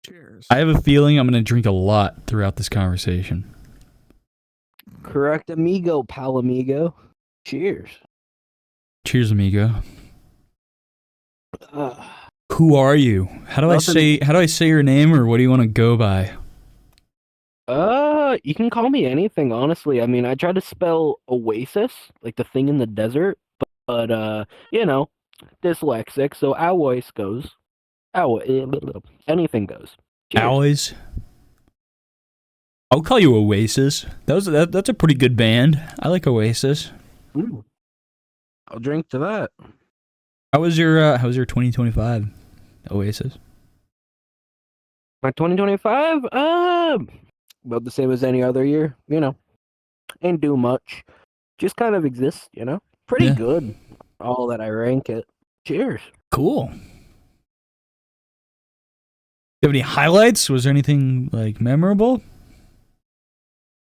Cheers. I have a feeling I'm going to drink a lot throughout this conversation. Correct, amigo, pal amigo. Cheers. Cheers, amigo. Uh, Who are you? How do I say your name, or what do you want to go by? you can call me anything, honestly. I mean, I try to spell oasis, like the thing in the desert, but you know, dyslexic, so Alois goes. Anything goes. Cheers. Always. I'll call you Oasis. That's a pretty good band. I like Oasis. Ooh. I'll drink to that. How was your 2025 Oasis? My 2025, about the same as any other year, you know. Ain't do much. Just kind of exists, you know. Pretty Yeah. good. All that I rank it. Cheers. Cool. You have any highlights? Was there anything like memorable?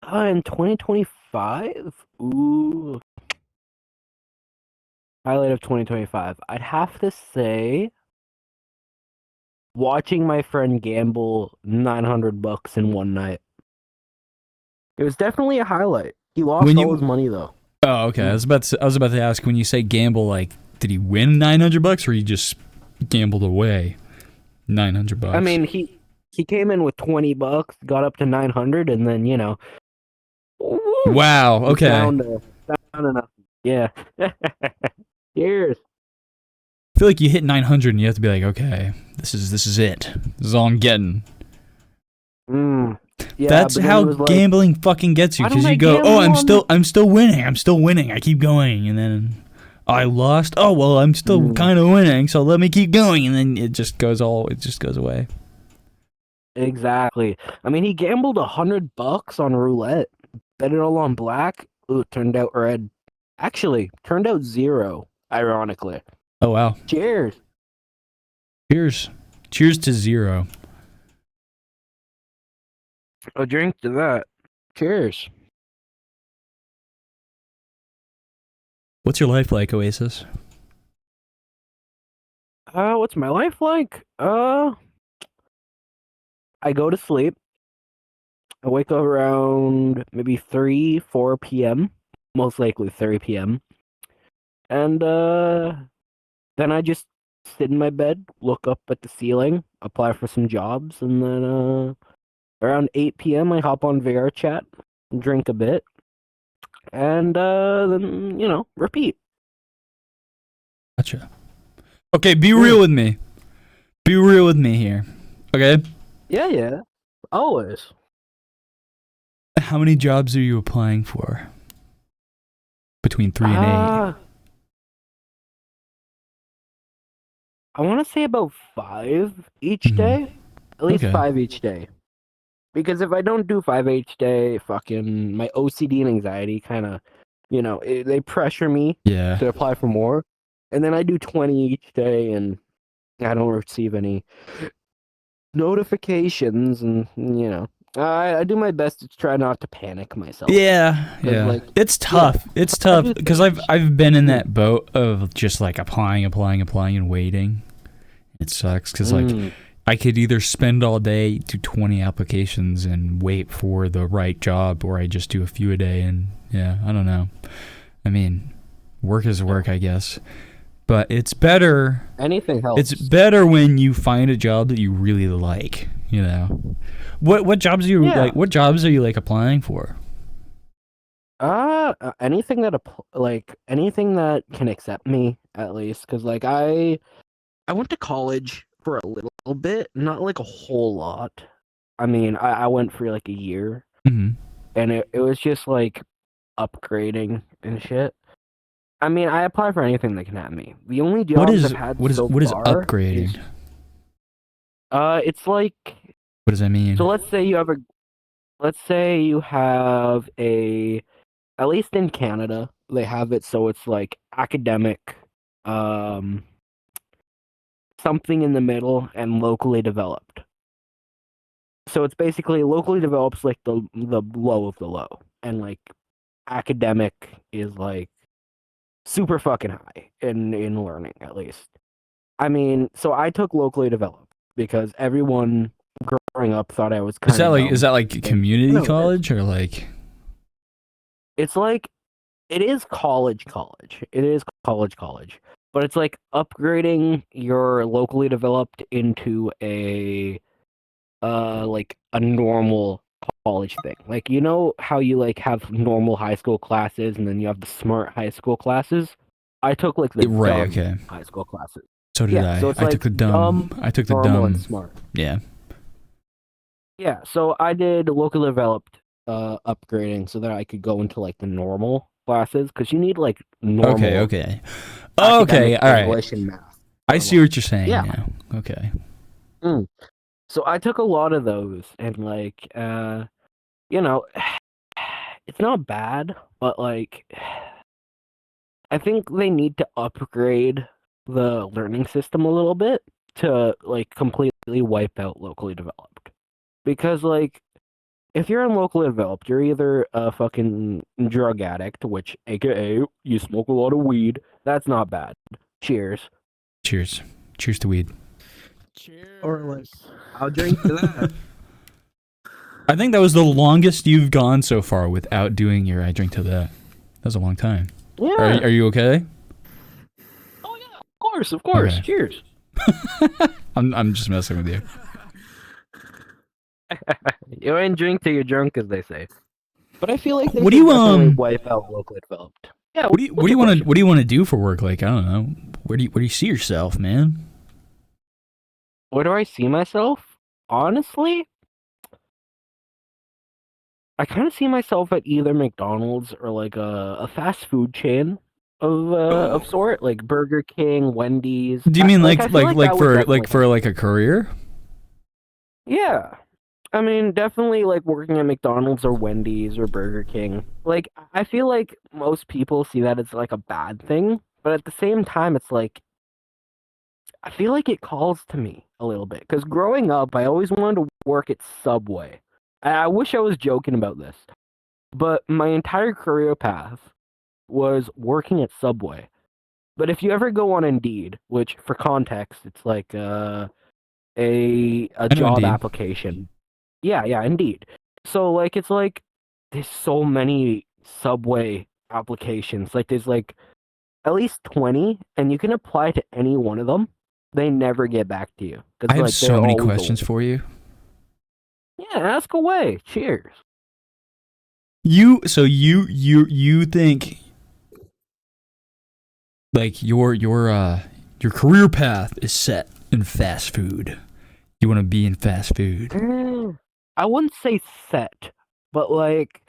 In 2025? Ooh. Highlight of 2025. I'd have to say watching my friend gamble $900 in one night. It was definitely a highlight. He lost all his money though. Oh, okay. I was about to ask, when you say gamble, like, did he win $900 or he just gambled away $900? I mean, he came in with $20, got up to 900, and then, you know. Wow. Okay. Found enough. Yeah. Cheers. I feel like you hit 900 and you have to be like, okay, this is it. This is all I'm getting. Yeah, that's how gambling fucking gets you, because you go, oh, I'm still winning. I keep going, and then I lost. Oh well, I'm still kind of winning, so let me keep going, and then it just goes away. Exactly. I mean, he gambled $100 on roulette, bet it all on black. Ooh, turned out red. Actually, turned out zero. Ironically. Oh wow. Cheers. Cheers to zero. A drink to that. Cheers. What's your life like, Oasis? What's my life like? I go to sleep. I wake up around maybe 4 p.m. Most likely 3 p.m. And then I just sit in my bed, look up at the ceiling, apply for some jobs, and then around 8 p.m. I hop on VRChat, drink a bit, and then, you know, repeat. Gotcha. Okay, be real with me. Be real with me here. Okay? Yeah. Always. How many jobs are you applying for? Between 3 and 8? I want to say about 5 each day. At least 5 each day. Because if I don't do 5 each day, fucking my OCD and anxiety kind of, you know, they pressure me to apply for more. And then I do 20 each day, and I don't receive any notifications, and, you know. I do my best to try not to panic myself. Yeah. Like, it's tough. Yeah, it's tough because I've been in that boat of just like applying and waiting. It sucks because like I could either spend all day, do 20 applications and wait for the right job, or I just do a few a day, and yeah, I don't know. I mean, work is work, I guess. But it's better. Anything helps. It's better when you find a job that you really like, you know. What jobs are you like? What jobs are you like applying for? Anything that anything that can accept me, at least, because like I went to college for a little bit, not like a whole lot. I mean, I went for like a year, and it was just like upgrading and shit. I mean, I apply for anything that can have me. The only jobs I've had so far. What is upgrading? It's like. What does that mean? So let's say you have a, at least in Canada, they have it so it's like academic, something in the middle, and locally developed. So it's basically locally developed like the low of the low, and like academic is like super fucking high in learning, at least. I mean, so I took locally developed because everyone growing up thought I was kind of dumb. Is that like community No, college or like? it's like it is college. It is college. But it's like upgrading your locally developed into a like a normal college thing. Like you know how you like have normal high school classes and then you have the smart high school classes? I took like the Right, dumb okay. high school classes. So did Yeah, I. so it's I like took the dumb. I took the normal, and dumb. smart. Yeah. Yeah, so I did locally developed upgrading so that I could go into like the normal classes because you need like normal Okay. academic Okay. All right. English and math. I see what you're saying Yeah. now. Okay. So I took a lot of those and like you know, it's not bad, but like I think they need to upgrade the learning system a little bit to like completely wipe out locally developed. Because like if you're in locally developed, you're either a fucking drug addict, which aka you smoke a lot of weed. That's not bad. Cheers. Cheers. Cheers to weed. Cheers. Or like I'll drink to that. I think that was the longest you've gone so far without doing your I drink to that. That was a long time. Yeah. Are you okay? Oh yeah, of course. Okay. Cheers. I'm just messing with you. You ain't drink till you're drunk, as they say. But I feel like they What do should you, definitely wipe out locally developed. Yeah. What do you want to do for work? Like, I don't know. Where do you see yourself, man? Where do I see myself? Honestly, I kind of see myself at either McDonald's or like a fast food chain of sort, like Burger King, Wendy's. Do you mean I feel that would definitely for like a career? Yeah. I mean, definitely like working at McDonald's or Wendy's or Burger King. Like, I feel like most people see that as like a bad thing, but at the same time, it's like, I feel like it calls to me a little bit. Because growing up, I always wanted to work at Subway. I wish I was joking about this, but my entire career path was working at Subway. But if you ever go on Indeed, which for context, it's like a job Indeed. application. Yeah, Indeed. So like it's like there's so many Subway applications. Like there's like at least 20 and you can apply to any one of them. They never get back to you. I have like, so many questions for you. Yeah, ask away. Cheers. You think like your career path is set in fast food. You want to be in fast food. I wouldn't say set, but like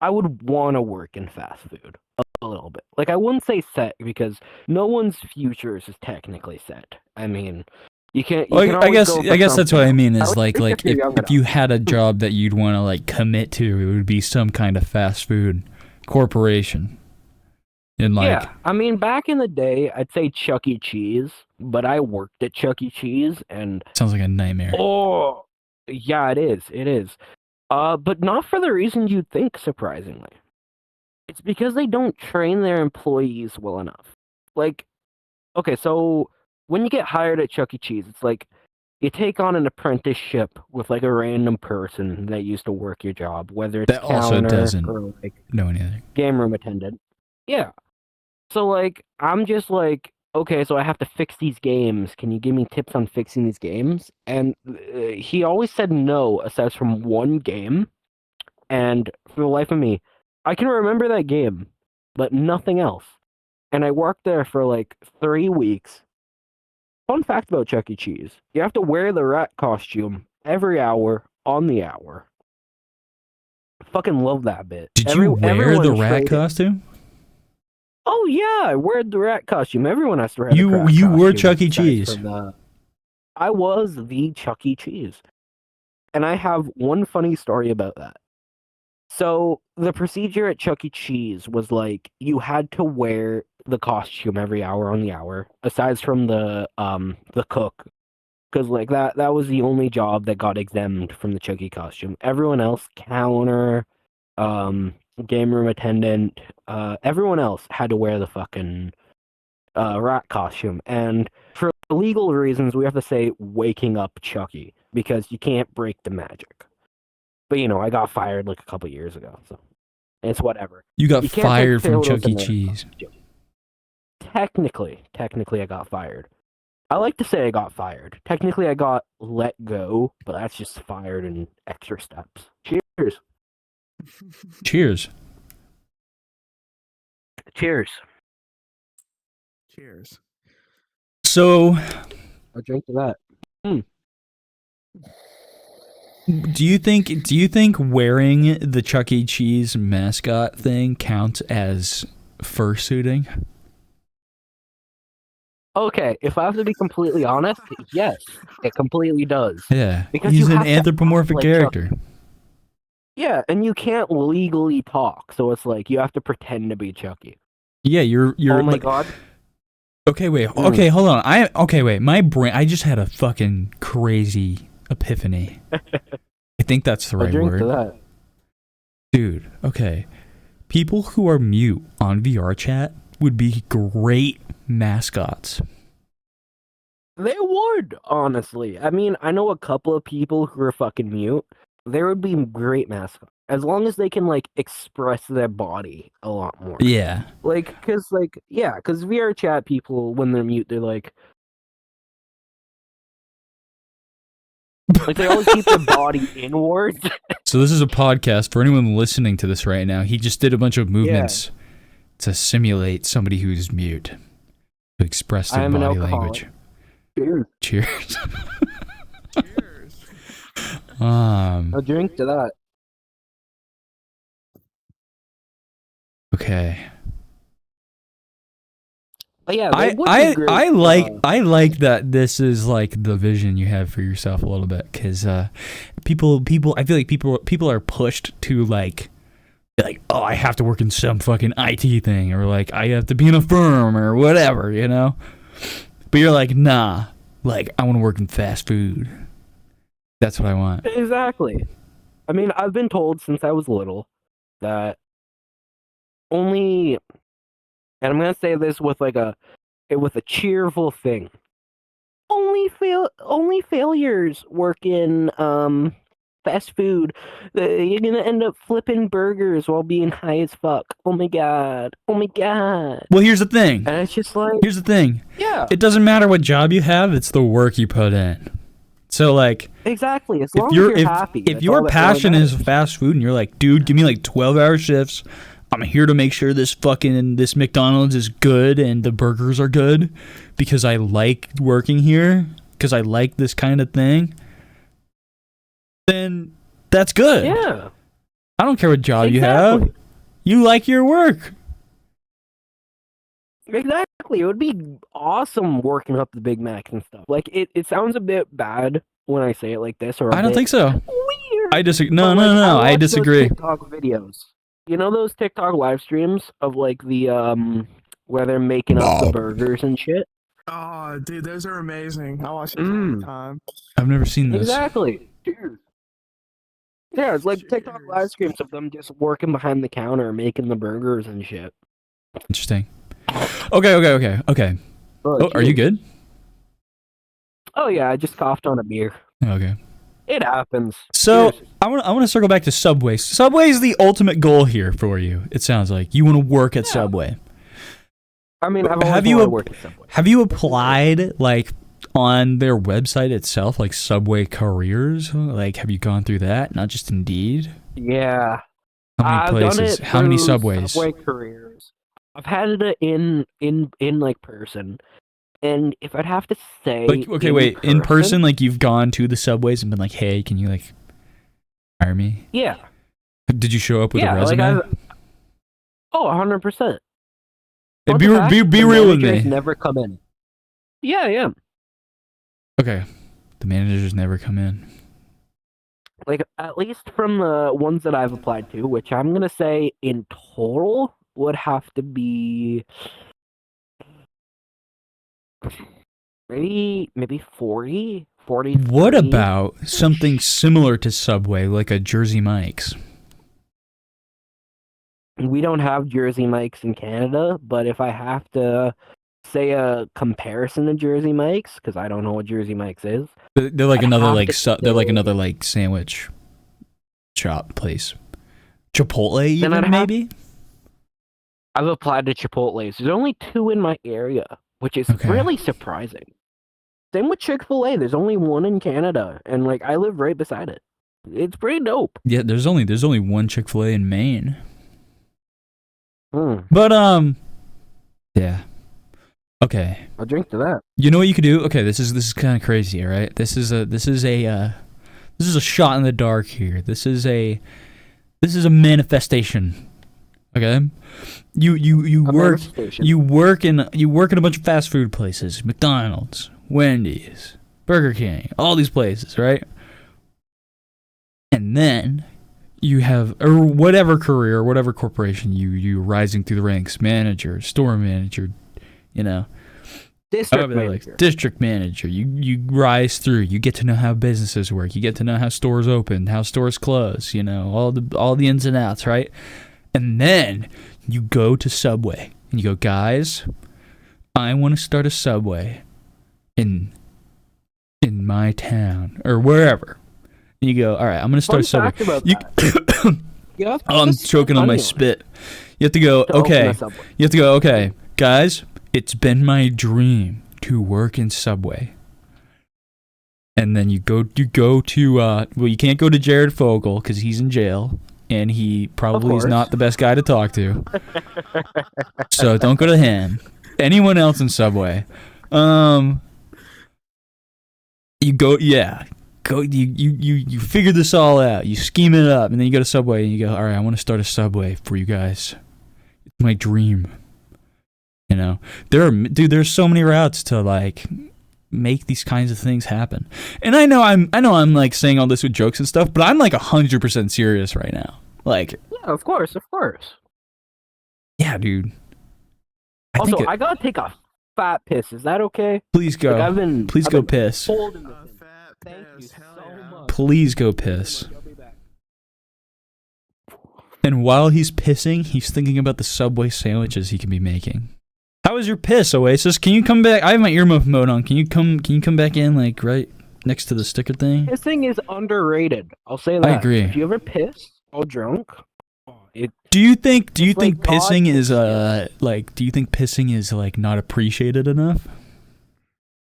I would want to work in fast food a little bit. Like I wouldn't say set because no one's futures is technically set. I mean, you can't. I guess that's what I mean is like if you had a job that you'd want to like commit to, it would be some kind of fast food corporation. And like, yeah, I mean, back in the day, I'd say Chuck E. Cheese, but I worked at Chuck E. Cheese, and sounds like a nightmare. oh, yeah, it is. But not for the reason you'd think. Surprisingly, it's because they don't train their employees well enough. Like, okay, so when you get hired at Chuck E. Cheese, it's like you take on an apprenticeship with like a random person that used to work your job, whether it's That also counter doesn't or like know anything. game room attendant. Yeah. So like I'm just like, okay, so I have to fix these games. Can you give me tips on fixing these games? And he always said no, aside from one game. And for the life of me, I can remember that game, but nothing else. And I worked there for like 3 weeks. Fun fact about Chuck E. Cheese: you have to wear the rat costume every hour on the hour. Fucking love that bit. Did you wear the rat costume? Oh yeah, I wear the rat costume. Everyone has to wear. You were Chuck E. Cheese. I was the Chuck E. Cheese, and I have one funny story about that. So the procedure at Chuck E. Cheese was like you had to wear the costume every hour on the hour, aside from the cook, because like that was the only job that got exempt from the Chuck E. costume. Everyone else, counter, game room attendant, everyone else had to wear the fucking rat costume. And for legal reasons, we have to say waking up Chucky. because you can't break the magic. But I got fired like a couple years ago, so it's whatever. You got can't take fired from photos Chuck E. in there. Cheese. Technically, I got fired. I like to say I got fired. Technically, I got let go, but that's just fired in extra steps. Cheers. Cheers. Cheers. Cheers. So, I'll drink to that. do you think wearing the Chuck E. Cheese mascot thing counts as fursuiting? Okay, if I have to be completely honest, yes, it completely does. Yeah, Because he's you an have to act anthropomorphic like character. Yeah, and you can't legally talk, so it's like you have to pretend to be Chucky. Yeah, you're Oh my like, god. okay, wait. Okay, hold on. Wait. My brain. I just had a fucking crazy epiphany. I think that's the right drink word. to that. Dude, okay. People who are mute on VRChat would be great mascots. They would, honestly. I mean, I know a couple of people who are fucking mute. They would be great mascots. As long as they can, like, express their body a lot more. Yeah. Like, because VRChat people, when they're mute, they're like they always keep their body inwards. So this is a podcast for anyone listening to this right now. He just did a bunch of movements to simulate somebody who's mute to express their body language. Cheers. Cheers. Cheers. I'll drink to that. Okay. But yeah, I like that this is like the vision you have for yourself a little bit, because people I feel like people are pushed to like oh, I have to work in some fucking IT thing, or like I have to be in a firm or whatever, you know. But you're like, nah, like I want to work in fast food. That's what I want. Exactly. I mean, I've been told since I was little that only, and I'm gonna say this with a cheerful thing. Only failures work in fast food. You're gonna end up flipping burgers while being high as fuck. Oh my god. Well, here's the thing. And it's just like, yeah, It doesn't matter what job you have; it's the work you put in. So like, exactly. As long as you're happy. If your passion is fast food and you're like, dude, give me like 12-hour shifts. I'm here to make sure this McDonald's is good and the burgers are good because I like working here, because I like this kind of thing, then that's good. Yeah. I don't care what job you have. You like your work. Exactly. It would be awesome working up the Big Macs and stuff. Like, it sounds a bit bad when I say it like this. Or I don't think so. Weird. I disagree. No. I I disagree. TikTok videos. You know those TikTok live streams of like the where they're making up the burgers and shit? Oh, dude, those are amazing. I watch them all the time. I've never seen this. Exactly. Cheers. Yeah, it's like TikTok live streams of them just working behind the counter making the burgers and shit. Interesting. Okay. Oh, are you good? Oh yeah, I just coughed on a beer. Okay. It happens. So Cheers. I want to circle back to Subway. Subway is the ultimate goal here for you. It sounds like you want to work at Subway. I mean, I've always wanted to work at Subway. Have you applied like on their website itself, like Subway careers? Like, have you gone through that? Not just Indeed. Yeah. How many places? How many Subways? Subway careers. I've had it in like person. And if I'd have to say, Like, okay, in person, like you've gone to the Subways and been like, hey, can you like hire me? Yeah. Did you show up with a resume? Like 100%. Be real with me. Never come in. Yeah. Okay. The managers never come in. Like, at least from the ones that I've applied to, which I'm going to say in total would have to be maybe 40. What about something similar to Subway, like a Jersey Mike's? We don't have Jersey Mike's in Canada, but if I have to say a comparison to Jersey Mike's, because I don't know what Jersey Mike's is. They're like I'd another have like to they're like say- another like sandwich shop place. Chipotle Then I'd even have- maybe. I've applied to Chipotle's. There's only 2 in my area, which is Okay. really surprising. Same with Chick-fil-A. There's only 1 in Canada, and like I live right beside it. It's pretty dope. Yeah, there's only one Chick-fil-A in Maine. Hmm. But yeah. Okay. I'll drink to that. You know what you could do? Okay, this is kind of crazy, all right? This is a shot in the dark here. This is a manifestation. Okay? You work in a bunch of fast food places, McDonald's, Wendy's, Burger King, all these places, right? And then you have, or whatever career, whatever corporation you rising through the ranks, manager, store manager, you know, district manager. You rise through. You get to know how businesses work. You get to know how stores open, how stores close. You know, all the ins and outs, right? And then you go to Subway and you go, guys, I want to start a Subway in my town or wherever. And you go, all right, I'm going to start a Subway. I'm choking on my spit. You have to go, okay. You have to go, okay, guys, it's been my dream to work in Subway. And then you go to, well, you can't go to Jared Fogle because he's in jail. And he probably is not the best guy to talk to. So don't go to him. Anyone else in Subway. You go, yeah. You figure this all out. You scheme it up. And then you go to Subway and you go, all right, I want to start a Subway for you guys. It's my dream. You know? There's so many routes to like make these kinds of things happen. And I know I'm like saying all this with jokes and stuff, but I'm like 100% serious right now. Like, yeah, of course. Yeah, dude. I gotta take a fat piss. Is that okay? Please go. Like, Please go piss. Thank you so much. Please go piss. And while he's pissing, he's thinking about the Subway sandwiches he can be making. How was your piss, Oasis? Can you come back? I have my earmuff mode on. Can you come back in, like, right next to the sticker thing? Pissing is underrated. I'll say that. I agree. If you ever piss all drunk, do you think like pissing is like not appreciated enough?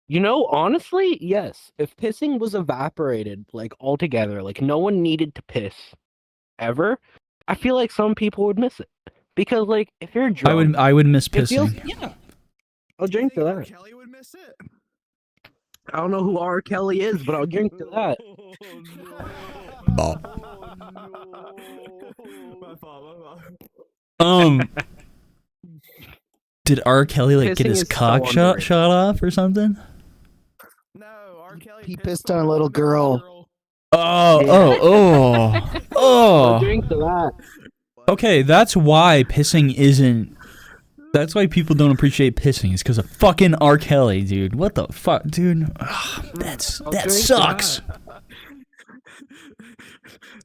you know, honestly, yes. If pissing was evaporated like altogether, like no one needed to piss ever, I feel like some people would miss it. Because like if you're drunk, I would miss it pissing. yeah. I'll drink to that. Kelly would miss it. I don't know who R. Kelly is, but I'll drink to that. Did R. Kelly like get Pissing his is so cock shot off or something? No, R. Kelly. He pissed on a little girl. I'll Oh. drink to that. Okay, that's why pissing isn't. That's why people don't appreciate pissing. It's because of fucking R. Kelly, dude. What the fuck, dude? Ugh, that sucks.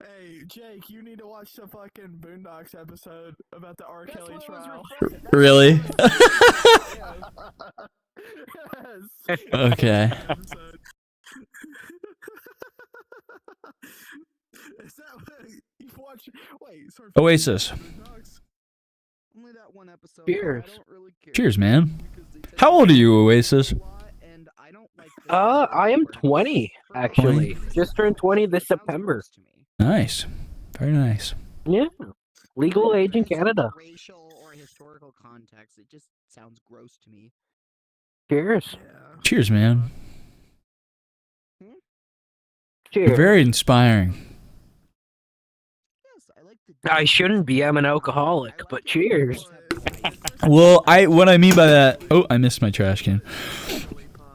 Hey, Jake, you need to watch the fucking Boondocks episode about the R. Kelly trial. Really? Yes. Okay. Is that what you watch? Wait, sorry. Oasis. Only that one episode. Cheers. I don't really care. Cheers, man. How old are you, Oasis? And I don't like I am 20 actually. Just turned 20 this September. Nice. Very nice. Yeah. Legal age in Canada. Racial or historical context, it just sounds gross to me. Cheers. Cheers, man. Cheers. You're very inspiring. Yes, I like the. I shouldn't be. I'm an alcoholic, but cheers. Well, what I mean by that, oh, I missed my trash can.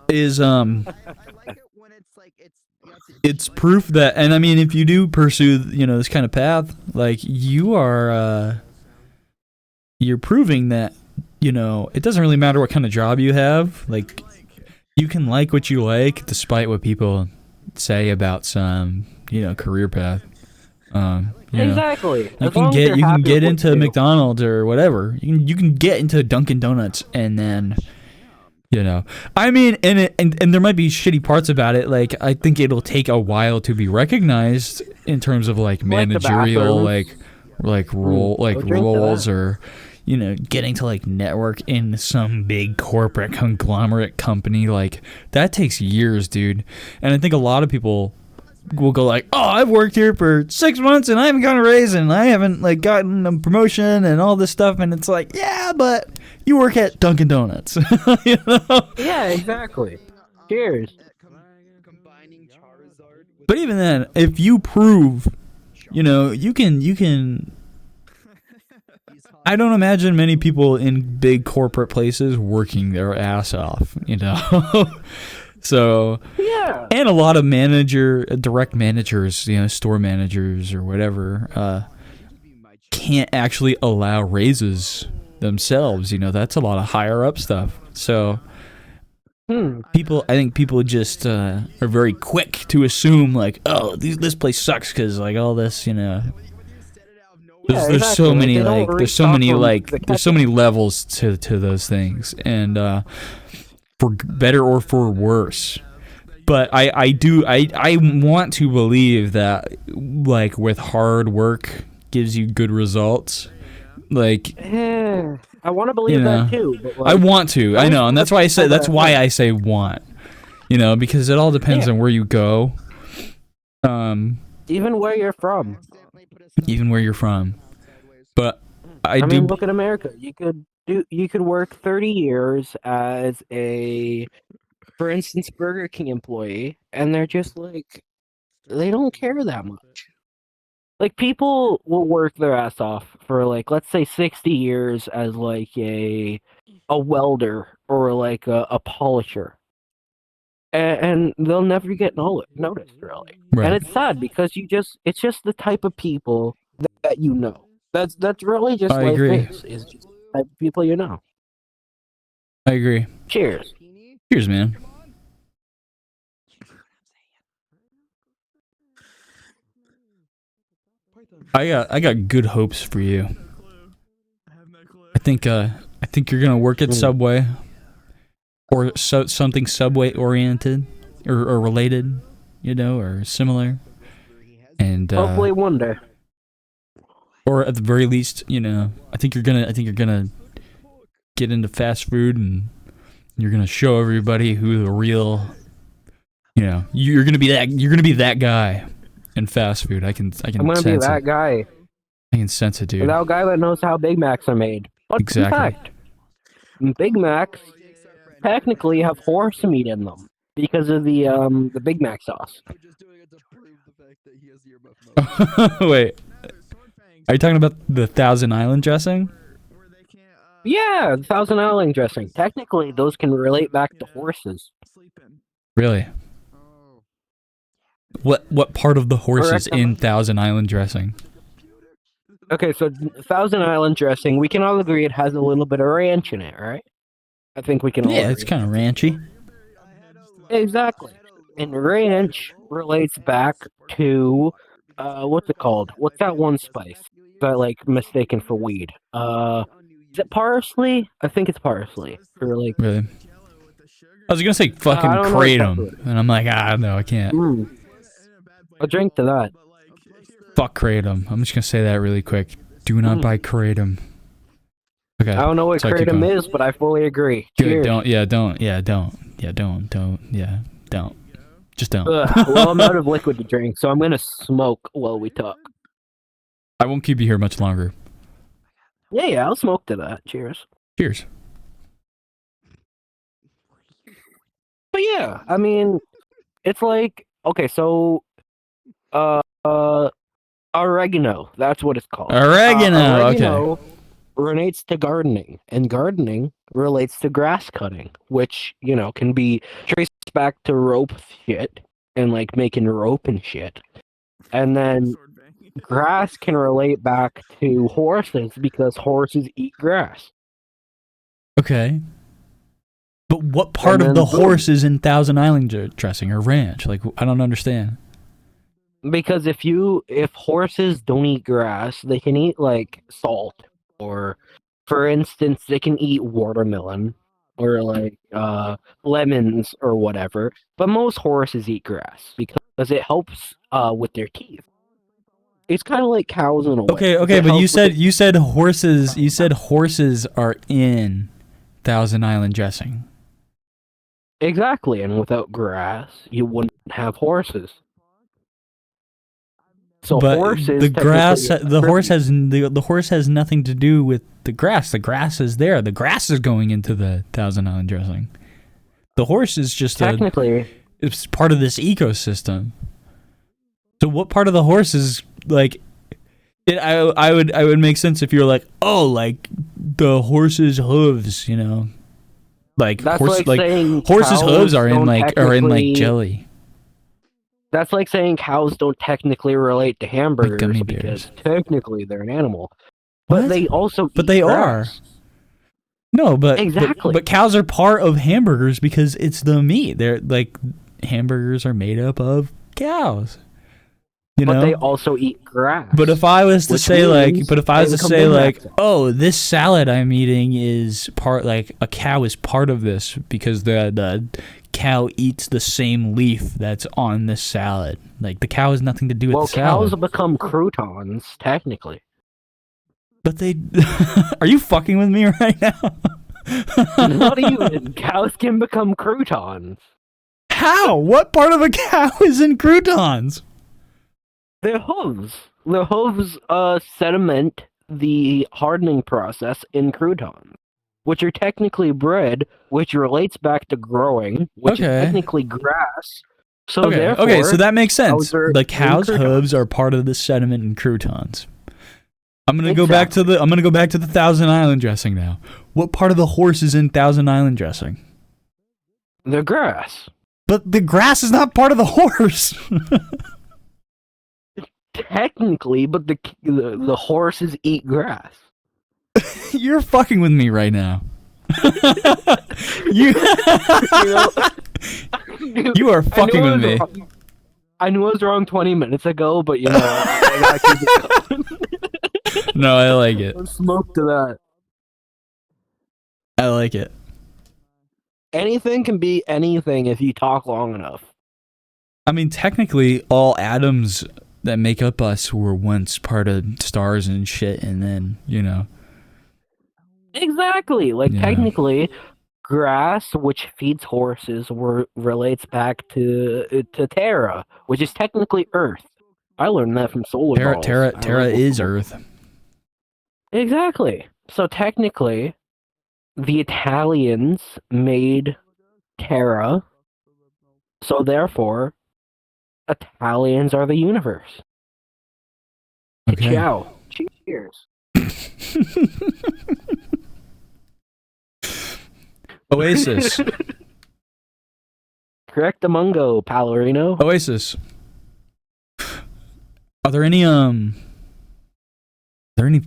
Is I like it when it's like it's proof that, and I mean, if you do pursue, this kind of path, like you're proving that, it doesn't really matter what kind of job you have. Like, you can like what you like, despite what people say about some, career path. Exactly. You can get into McDonald's or whatever. You can get into Dunkin' Donuts and then You know, I mean, and there might be shitty parts about it. Like, I think it'll take a while to be recognized in terms of like Like the managerial, bathrooms. roles, or getting to like network in some big corporate conglomerate company. Like that takes years, dude. And I think a lot of people will go like, "Oh, I've worked here for 6 months and I haven't gotten a raise and I haven't like gotten a promotion and all this stuff." And it's like, yeah, but you work at Dunkin' Donuts, you know? Yeah, exactly. Cheers. Combining Charizard with But even then, if you prove, you can. I don't imagine many people in big corporate places working their ass off, So, Yeah. and a lot of direct managers, store managers or whatever, can't actually allow raises themselves. That's a lot of higher up stuff. So, I think people just are very quick to assume like, oh, this place sucks because like all this, Yeah, there's so exactly. many They don't like there's so many restock like them. there's so many levels to those things, and for better or for worse. But I want to believe that like with hard work gives you good results. Like, I want to believe that too, but I like, want to. I know, and that's why I say want. Because it all depends on where you go. even where you're from. Even where you're from. But I mean, look at America. You could work 30 years as for instance, Burger King employee, and they're just like, they don't care that much. Like, people will work their ass off for like, let's say 60 years as like a welder or like a polisher. And they'll never get noticed, really. Right. And it's sad because it's just the type of people that you know. That's really just I life agree. is just the type of people you know. I agree. Cheers. Cheers, man. I got good hopes for you. I think you're gonna work at Subway or something Subway oriented or related, or similar. And Hopefully one day. or at the very least, I think you're gonna get into fast food and you're gonna show everybody who the real, you're gonna be that guy in fast food. I can I'm gonna be sense that it. guy. I can sense it, dude. That guy that knows how Big Macs are made. But Exactly. in fact, Big Macs technically have horse meat in them because of the Big Mac sauce. Wait, are you talking about the Thousand Island dressing? Yeah, the Thousand Island dressing. Technically, those can relate back to horses. Really? What part of the horse is Correct. in Thousand Island dressing? Okay, so Thousand Island dressing, we can all agree it has a little bit of ranch in it, right? I think we can all Yeah, agree. it's kind of ranchy. Exactly. And ranch relates back to what's it called? What's that one spice that like mistaken for weed? Is it parsley? I think it's parsley. For like Really? I was gonna say fucking I don't know kratom, exactly. and I'm like, no, I can't. A drink to that. Fuck kratom. I'm just gonna say that really quick. Do not buy kratom. Okay. I don't know what sorry, keep kratom going. is, but I fully agree. Good. Cheers. Don't. Just don't. Well, I'm out of liquid to drink, so I'm gonna smoke while we talk. I won't keep you here much longer. Yeah, I'll smoke to that. Cheers. Cheers. But yeah, I mean, it's like, okay, so, oregano, that's what it's called. Oregano, Oregano relates to gardening, and gardening relates to grass cutting, which, can be traced back to rope shit, and like making rope and shit. And then grass can relate back to horses because horses eat grass. Okay. But what part of the horse is in Thousand Island dressing or ranch? Like, I don't understand. Because if horses don't eat grass, they can eat like salt, or for instance, they can eat watermelon. or like lemons or whatever. But most horses eat grass because it helps with their teeth. It's kind of like cows in a way. Okay, It but helps with you said horses. You said horses are in Thousand Island dressing. exactly, and without grass, you wouldn't have horses. So But horses, the grass, technically, the horse has nothing to do with the grass. The grass is there. The grass is going into the Thousand Island dressing. The horse is just technically, it's part of this ecosystem. So what part of the horse is like? I would make sense if you're like, oh, like the horse's hooves, you know, like that's like saying horses' hooves are in don't like jelly. That's like saying cows don't technically relate to hamburgers gummy because bears. technically they're an animal, but What? they also But eat they grass. No, but Exactly. But cows are part of hamburgers because it's the meat. They're like hamburgers are made up of cows. You know? But they also eat grass. But if I was to which say like, means but if I was they to become say Big like, Macs. oh, this salad I'm eating is part like a cow is part of this because the cow eats the same leaf that's on this salad. Like the cow has nothing to do with Well, the salad. cows become croutons technically. But they are you fucking with me right now? Not even cows can become croutons. How? What part of a cow is in croutons? Their hooves. Their hooves sediment the hardening process in croutons, which are technically bread, which relates back to growing, which is technically grass. So therefore, so that makes sense. cows are The in cow's croutons. hooves are part of the sediment in croutons. I'm gonna go back to the Thousand Island dressing now. What part of the horse is in Thousand Island dressing? The grass. But the grass is not part of the horse. Technically, but the horses eat grass. You're fucking with me right now. you you are fucking with me. I knew I was wrong 20 minutes ago, but you know, I gotta keep it going. No, I like it. Smoke to that. I like it. Anything can be anything if you talk long enough. I mean, technically, all atoms that make up us were once part of stars and shit, and then, you know. Exactly. Like, technically, grass, which feeds horses, relates back to Terra, which is technically Earth. I learned that from Solar Balls. Terra is Earth. Exactly. So technically, the Italians made Terra, so therefore, Italians are the universe. Okay. Ciao. Cheers. Oasis. Correctamungo, Palorino. Oasis. Are there any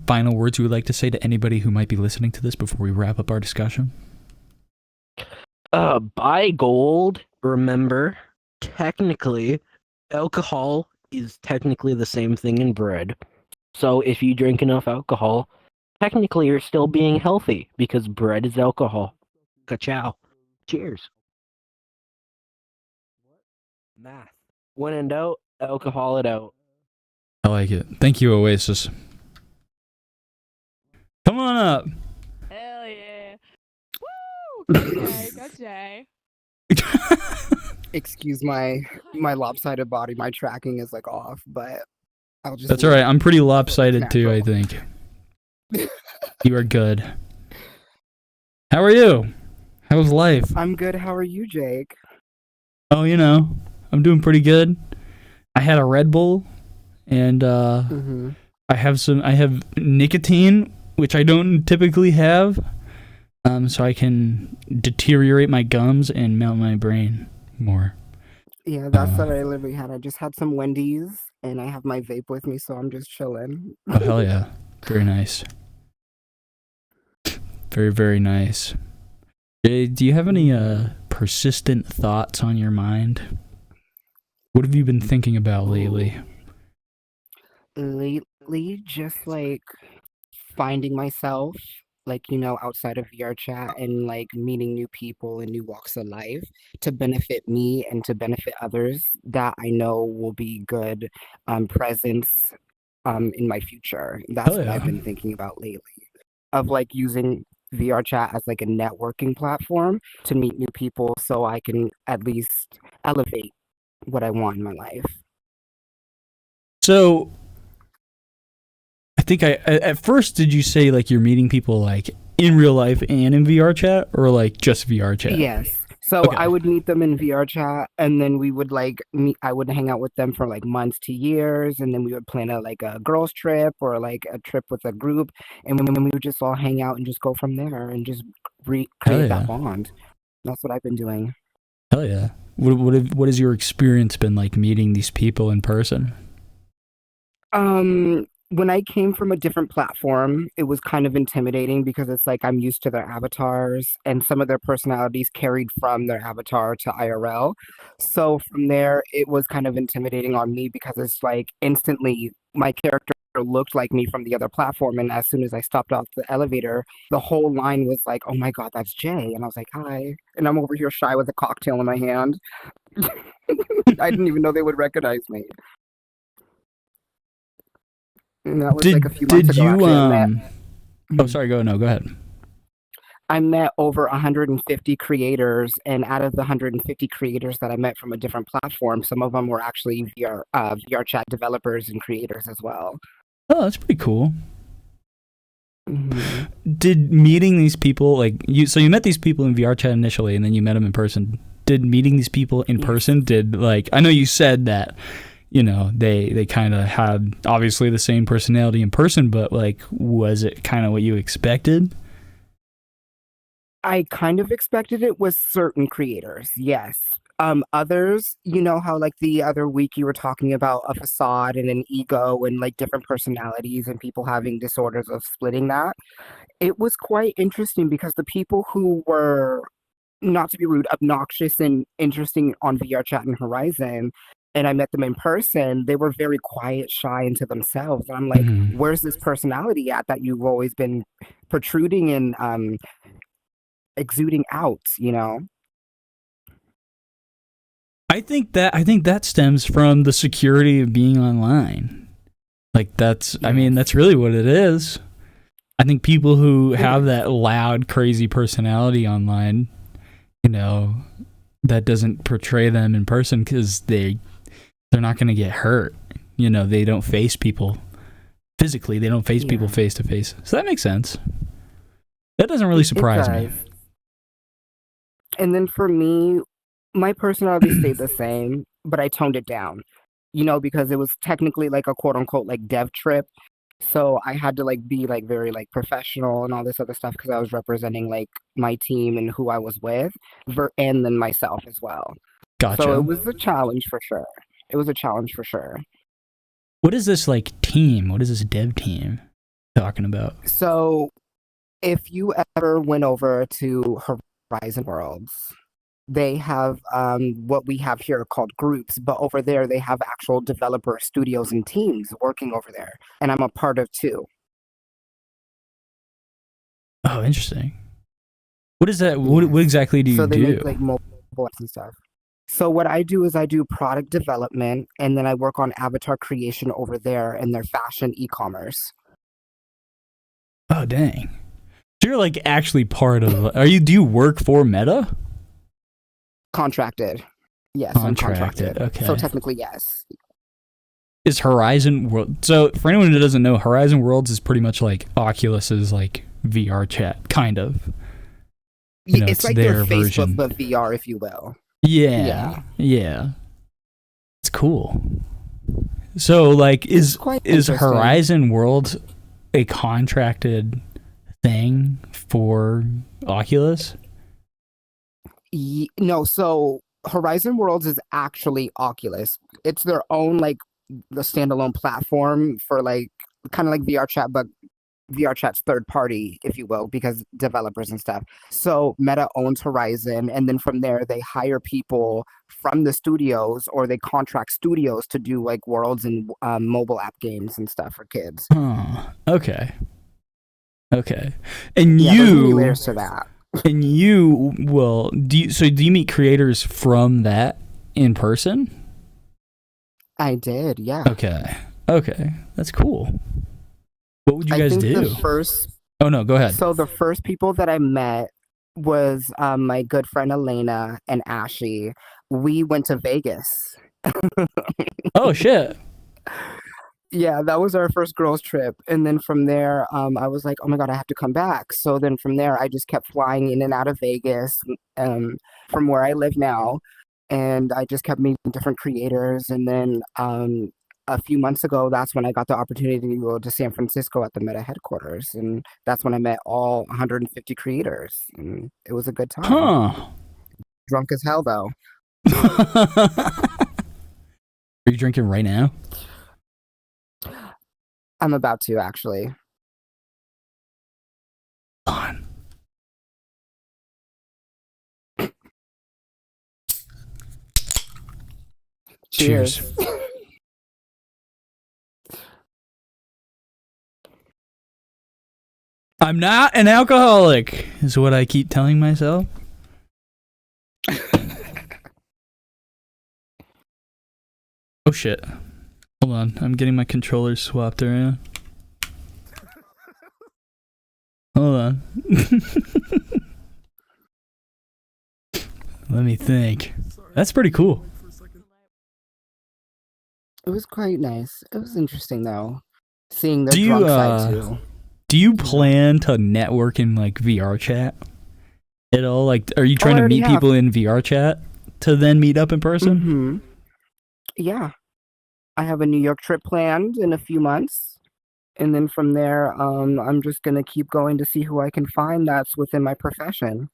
final words you would like to say to anybody who might be listening to this before we wrap up our discussion? Buy gold. Remember, technically, alcohol is technically the same thing in bread. So if you drink enough alcohol, technically you're still being healthy because bread is alcohol. Ka-chow. Cheers. Math. When in doubt, alcohol it out. I like it. Thank you, Oasis. Come on up. Hell yeah. Woo! Go Jay. Excuse my lopsided body. My tracking is like off, but I'll just. That's all right. I'm pretty lopsided too, I think. You are good. How are you? How's life? I'm good. How are you, Jake? Oh, you know, I'm doing pretty good. I had a Red Bull, and I have nicotine, which I don't typically have, so I can deteriorate my gums and melt my brain more. Yeah, that's what I literally had. I just had some Wendy's, and I have my vape with me, so I'm just chilling. Oh, hell yeah. Very nice. Very, very nice. Jay, do you have any persistent thoughts on your mind? What have you been thinking about lately? Lately, just like finding myself, like, outside of VR chat and like meeting new people and new walks of life to benefit me and to benefit others that I know will be good presence in my future. That's Hell what I've yeah. been thinking about lately. Of like using VR chat as like a networking platform to meet new people so I can at least elevate what I want in my life. So I think at first did you say like you're meeting people like in real life and in VR chat, or like just VR chat? Yes. So Okay. I would meet them in VR chat and then we would like meet I would hang out with them for like months to years and then we would plan a girls trip or like a trip with a group and then we would just all hang out and just go from there and just Hell recreate that yeah. bond. That's what I've been doing. Hell yeah. What has your experience been like meeting these people in person? When I came from a different platform, it was kind of intimidating because it's like I'm used to their avatars and some of their personalities carried from their avatar to IRL. So from there, it was kind of intimidating on me because it's like instantly my character looked like me from the other platform. And as soon as I stopped off the elevator, the whole line was like, oh my God, that's Jay. And I was like, hi. And I'm over here shy with a cocktail in my hand. I didn't even know they would recognize me. And that was like a few months Did ago, you actually. Oh, sorry, go ahead. I met over 150 creators, and out of the 150 creators that I met from a different platform, some of them were actually VR chat developers and creators as well. Oh, that's pretty cool. Hmm. Did meeting these people like you met these people in VR chat initially and then you met them in person. Did meeting these people in Yes. person like I know you said that they kind of had obviously the same personality in person, but like was it kind of what you expected? I kind of expected it with certain creators, yes. Others, you know how like the other week you were talking about a facade and an ego and like different personalities and people having disorders of splitting that. It was quite interesting because the people who were, not to be rude, obnoxious and interesting on VR Chat and Horizon, and I met them in person, they were very quiet, shy, and to themselves. And I'm like, Mhm. where's this personality at that you've always been protruding and exuding out, you know? I think that stems from the security of being online. Like I mean Yes, that's really what it is. I think people who it have is. that loud crazy personality online, you know, that doesn't portray them in person cuz they're not going to get hurt. They don't face people physically. They don't face people Yeah, face to face. So that makes sense. That doesn't really it surprise me. does. And then for me, my personality stayed the same, but I toned it down, because it was technically like a quote unquote like dev trip. So I had to like be like very like professional and all this other stuff because I was representing like my team and who I was with, and then myself as well. So it Gotcha. was a challenge for sure. It was a challenge for sure. What is this like team? What is this dev team talking about? So if you ever went over to Horizon Worlds, they have what we have here called groups, but over there they have actual developer studios and teams working over there, and I'm a part of two. Oh, interesting. What is that? What Yes. exactly do you So they do? make like mobile apps and stuff. So what I do is I do product development and then I work on avatar creation over there and their fashion e-commerce. Oh, dang. So you're like actually part of. Do you work for Meta? Contracted. Yes, I'm Contracted. contracted. So Okay. technically, yes. Is Horizon World? So for anyone who doesn't know, Horizon Worlds is pretty much like Oculus's like VR chat, kind of. It's It's like their their Facebook, version. but VR, if you will. Yeah, Yeah. yeah. It's cool. So like, It's quite is interesting. Horizon World a contracted thing for Oculus? No, so Horizon Worlds is actually Oculus. It's their own like the standalone platform for like kind of like VR chat, but VR chat's third party, if you will, because developers and stuff. So Meta owns Horizon, and then from there they hire people from the studios or they contract studios to do like worlds and mobile app games and stuff for kids. Huh. Okay. Okay. And Yeah, there's many you layers to that. and you will do you meet creators from that in person? I did, yeah. Okay. Okay. That's cool. What would you I guys think do? Oh no, go ahead. the first people that I met was my good friend Elena and Ashy. We went to Vegas. Oh shit. Yeah, that was our first girls trip. And then from there, I was like, oh my God, I have to come back. So then from there, I just kept flying in and out of Vegas um, from where I live now. And I just kept meeting different creators. And then a few months ago, that's when I got the opportunity to go to San Francisco at the Meta headquarters. And that's when I met all 150 creators. And it was a good time. Huh. Drunk as hell, though. Are you drinking right now? I'm about to, actually. On. Cheers. I'm not an alcoholic, is what I keep telling myself. Oh shit. Hold on, I'm getting my controllers swapped around. Hold on. Let me think. That's pretty cool. It was quite nice. It was interesting, though, seeing their Do you, drunk side, too. Do you plan to network in like VRChat at all? Like, are you trying to meet people in VRChat to then meet up in person? Mm-hmm. Yeah. I have a New York trip planned in a few months. And then from there, I'm just going to keep going to see who I can find that's within my profession.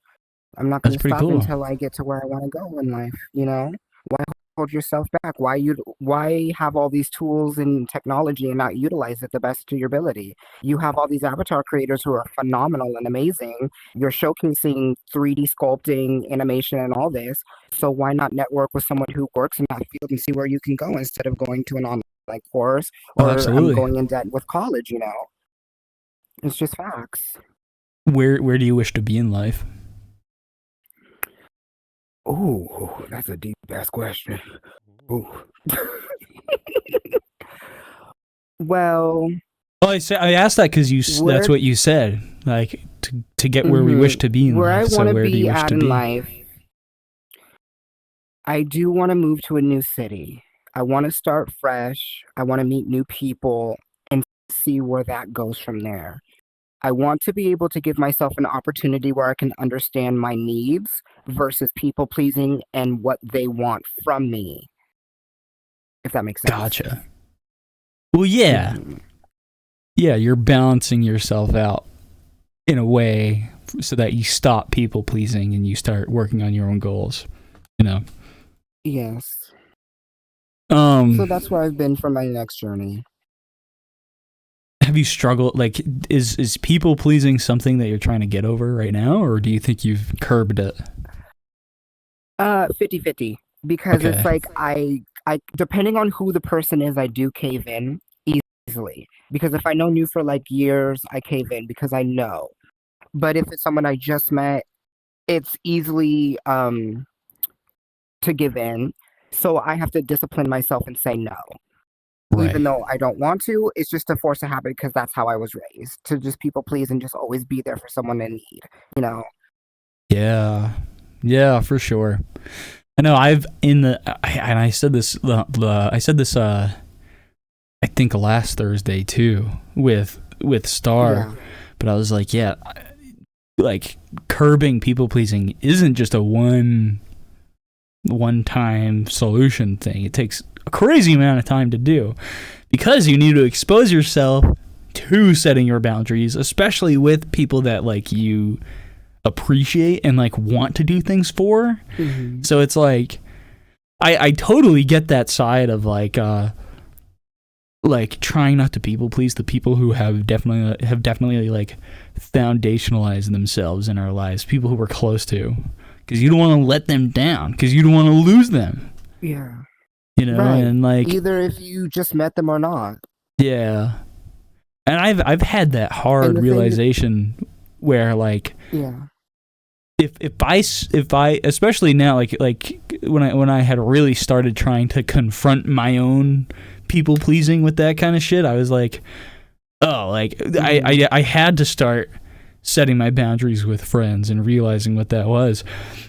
I'm not going That's to pretty stop cool. until I get to where I want to go in life, you know? Why hold yourself back? Why have all these tools and technology and not utilize it the best to your ability? You have all these avatar creators who are phenomenal and amazing. You're showcasing 3D sculpting, animation, and all this. So why not network with someone who works in that field and see where you can go instead of going to an online course Oh, or absolutely. going in debt with college, you know? It's just facts. Where do you wish to be in life? Oh, that's a deep ass question. Ooh. Well, I asked that because that's what you said. Like to get where we wish to be in where life. I want to where do be you wish at to in be? life, I do want to move to a new city. I want to start fresh. I want to meet new people and see where that goes from there. I want to be able to give myself an opportunity where I can understand my needs versus people pleasing and what they want from me. If that makes sense. Gotcha. Well, yeah. Mhm. Yeah, you're balancing yourself out in a way so that you stop people pleasing and you start working on your own goals. You know. Yes. So that's where I've been for my next journey. Have you struggled? Like, is people pleasing something that you're trying to get over right now, or do you think you've curbed it? 50-50. Because Okay. it's like I depending on who the person is, I do cave in easily. Because if I know you for like years, I cave in because I know. But if it's someone I just met, it's easily to give in. So I have to discipline myself and say no. Right. Even though I don't want to, it's just a force of habit because that's how I was raised, to just people please and just always be there for someone in need, you know? Yeah, for sure. I know I said this I think last Thursday too with Star, Yeah. but I was like, yeah, like curbing people pleasing isn't just a one time solution thing. It takes a crazy amount of time to do because you need to expose yourself to setting your boundaries, especially with people that like you appreciate and like want to do things for. Mm-hmm. So it's like I totally get that side of like trying not to people please the people who have definitely like foundationalized themselves in our lives, people who we're close to, because you don't want to let them down, because you don't want to lose them. Yeah. You know, right. and like either if you just met them or not. Yeah. And I've had that hard realization where like Yeah. if I especially now like when I had really started trying to confront my own people pleasing with that kind of shit, I was like, oh, like I had to start setting my boundaries with friends and realizing what that was.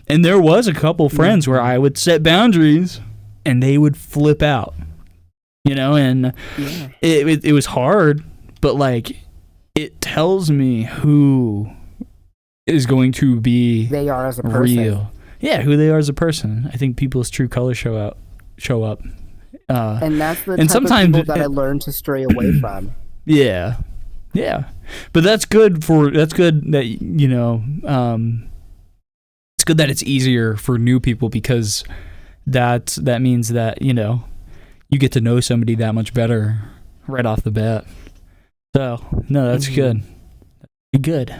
And there was a couple friends where I would set boundaries and they would flip out, you know, and it was hard, but like it tells me who is going to be they are as a person. Real. Yeah, who they are as a person. I think people's true colors show up. And that's the type of people that I learned to stray away from. Yeah. Yeah. But that's good that, you know, it's good that it's easier for new people because that means that, you know, you get to know somebody that much better right off the bat. So, no, that's good. Good.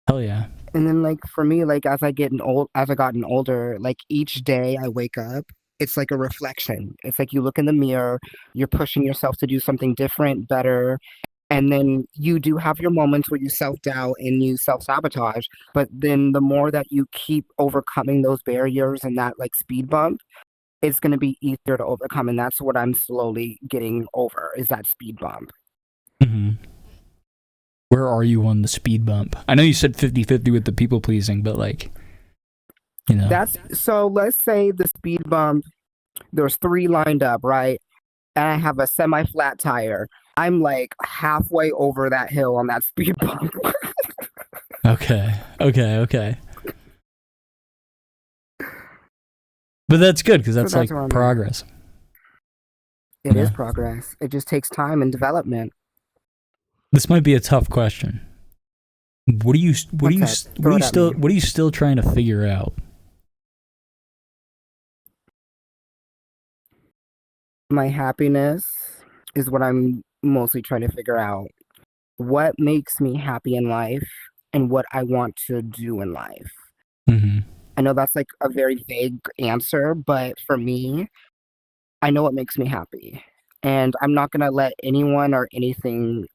Hell yeah. And then like for me, like as I gotten older, like each day I wake up, it's like a reflection. It's like you look in the mirror, you're pushing yourself to do something different, better. And then you do have your moments where you self-doubt and you self-sabotage. But then the more that you keep overcoming those barriers and that like speed bump, it's going to be easier to overcome. And that's what I'm slowly getting over is that speed bump. Mm-hmm. Where are you on the speed bump? I know you said 50-50 with the people pleasing, but like, you know. So let's say the speed bump, there's 3 lined up, right? And I have a semi-flat tire. I'm like halfway over that hill on that speed bump. Okay. But that's good because that's like progress. It is progress. It just takes time and development. This might be a tough question. What are you still trying to figure out? My happiness is what I'm mostly trying to figure out. What makes me happy in life and what I want to do in life. Mm-hmm. I know that's like a very vague answer, but for me, I know what makes me happy. And I'm not going to let anyone or anything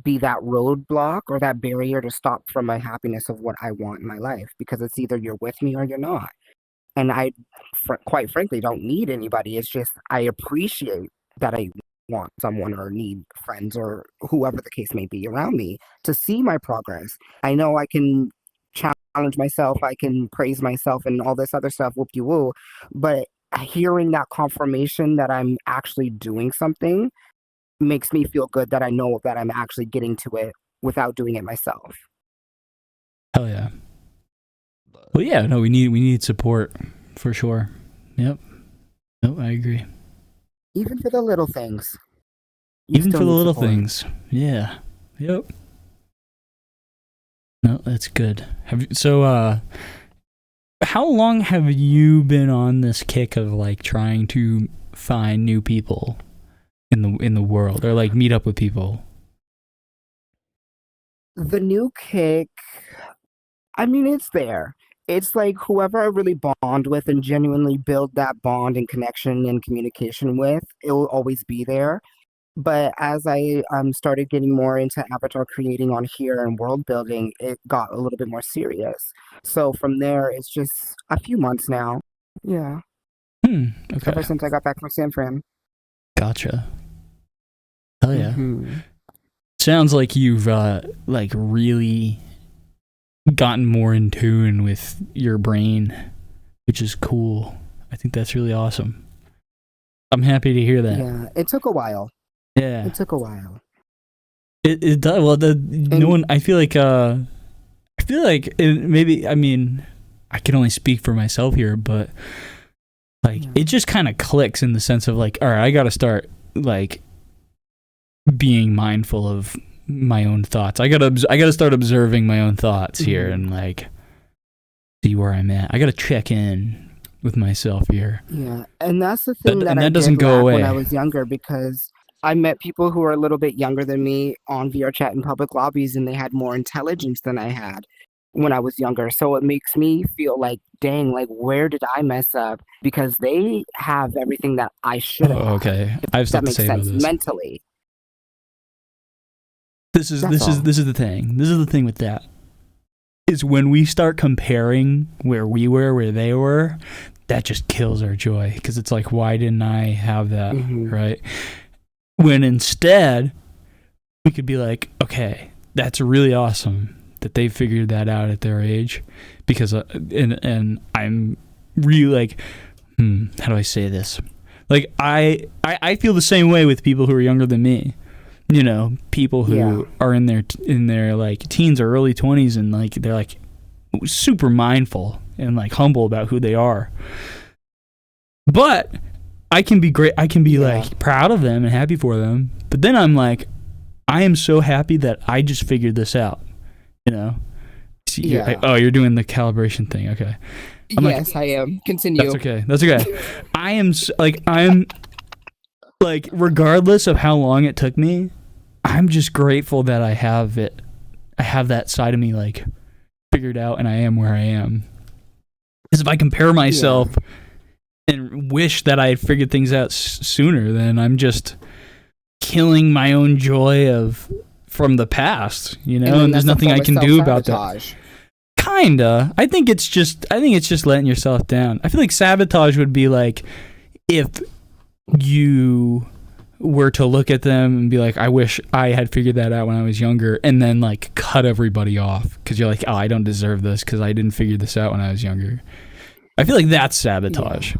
be that roadblock or that barrier to stop from my happiness of what I want in my life, because it's either you're with me or you're not. And I, quite frankly, don't need anybody. It's just I appreciate that I want someone or need friends or whoever the case may be around me to see my progress. I know I can challenge myself, I can praise myself and all this other stuff, whoop-de-woo, but hearing that confirmation that I'm actually doing something makes me feel good, that I know that I'm actually getting to it without doing it myself. Hell yeah. Well, yeah, no, we need support for sure. Yep. No, I agree. Even for the little things. Even for the little things. Yeah. Yep. No, that's good. How long have you been on this kick of like trying to find new people in the world or like meet up with people? The new kick, I mean, it's there. It's like whoever I really bond with and genuinely build that bond and connection and communication with, it will always be there. But as I started getting more into avatar creating on here and world building, it got a little bit more serious. So from there, it's just a few months now. Yeah. Okay. Ever since I got back from San Fran. Gotcha. Hell yeah. Mm-hmm. Sounds like you've like really gotten more in tune with your brain, which is cool. I think that's really awesome. I'm happy to hear that. Yeah, it took a while. Yeah, it took a while. It does. Well, no one. I feel like maybe. I mean, I can only speak for myself here, but like it just kind of clicks in the sense of like, all right, I got to start like being mindful of my own thoughts. I gotta start observing my own thoughts here and like see where I'm at. I gotta check in with myself here. Yeah, and that's the thing that doesn't go away when I was younger, because I met people who were a little bit younger than me on VRChat in public lobbies, and they had more intelligence than I had when I was younger. So it makes me feel like, dang, like where did I mess up? Because they have everything that I should have. Okay, I have that stuff to makes say sense about this mentally. This is That's all. this is the thing. This is the thing with that. Is when we start comparing where we were, where they were, that just kills our joy. Because it's like, why didn't I have that, right? When instead, we could be like, okay, that's really awesome that they figured that out at their age. Because, and I'm really like, how do I say this? Like, I feel the same way with people who are younger than me. You know, people who are in their like teens or early 20s, and like they're like super mindful and like humble about who they are. But I can be great. I can be like proud of them and happy for them. But then I'm like, I am so happy that I just figured this out. You know? See, you're doing the calibration thing. Okay. Yes, I am. Continue. That's okay. I'm like, regardless of how long it took me, I'm just grateful that I have it. I have that side of me like figured out, and I am where I am. Because if I compare myself and wish that I had figured things out sooner, then I'm just killing my own joy from the past, you know. And there's nothing I can do about that. Kinda. I think it's just letting yourself down. I feel like sabotage would be like if you were to look at them and be like, I wish I had figured that out when I was younger, and then like cut everybody off because you're like, oh, I don't deserve this because I didn't figure this out when I was younger. I feel like that's sabotage.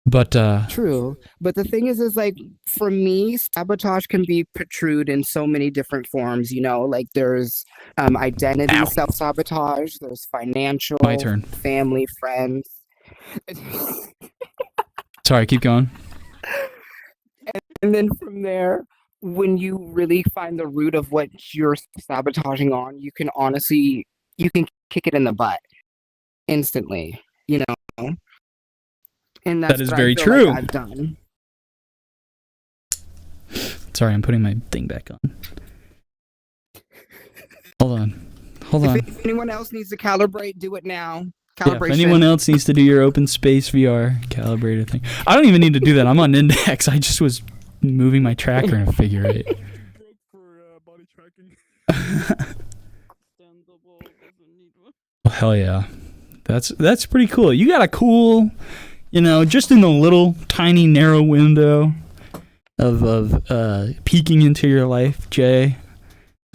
But true. But the thing is like, for me, sabotage can be protrude in so many different forms, you know, like there's identity self-sabotage, there's financial, my turn, family, friends. Sorry, keep going. And then from there, when you really find the root of what you're sabotaging on, you can kick it in the butt instantly, you know? And that's that is what very I feel true. Like I've done. Sorry, I'm putting my thing back on. Hold on. If anyone else needs to calibrate, do it now. Yeah, if anyone else needs to do your open space VR calibrator thing, I don't even need to do that. I'm on index. I just was moving my tracker in a figure eight. For body tracking. Well, hell yeah, that's pretty cool. You got a cool, you know, just in the little tiny narrow window of peeking into your life, Jay.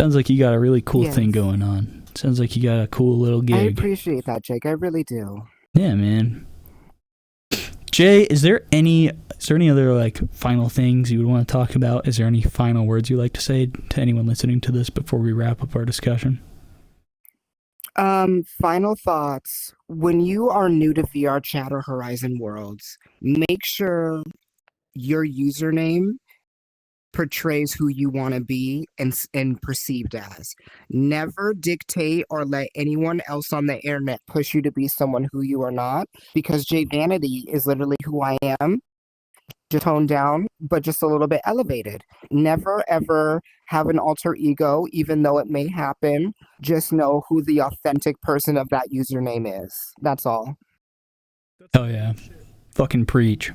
Sounds like you got a really cool thing going on. Sounds like you got a cool little gig. I appreciate that, Jake. I really do. Yeah, man. Jay, is there any other like final things you would want to talk about? Is there any final words you'd like to say to anyone listening to this before we wrap up our discussion? Final thoughts. When you are new to VRChat or Horizon Worlds, make sure your username portrays who you want to be and perceived as. Never dictate or let anyone else on the internet push you to be someone who you are not, because Jay Vanity is literally who I am, just toned down, but just a little bit elevated. Never ever have an alter ego, even though it may happen. Just know who the authentic person of that username is. That's all. Oh yeah. Fucking preach.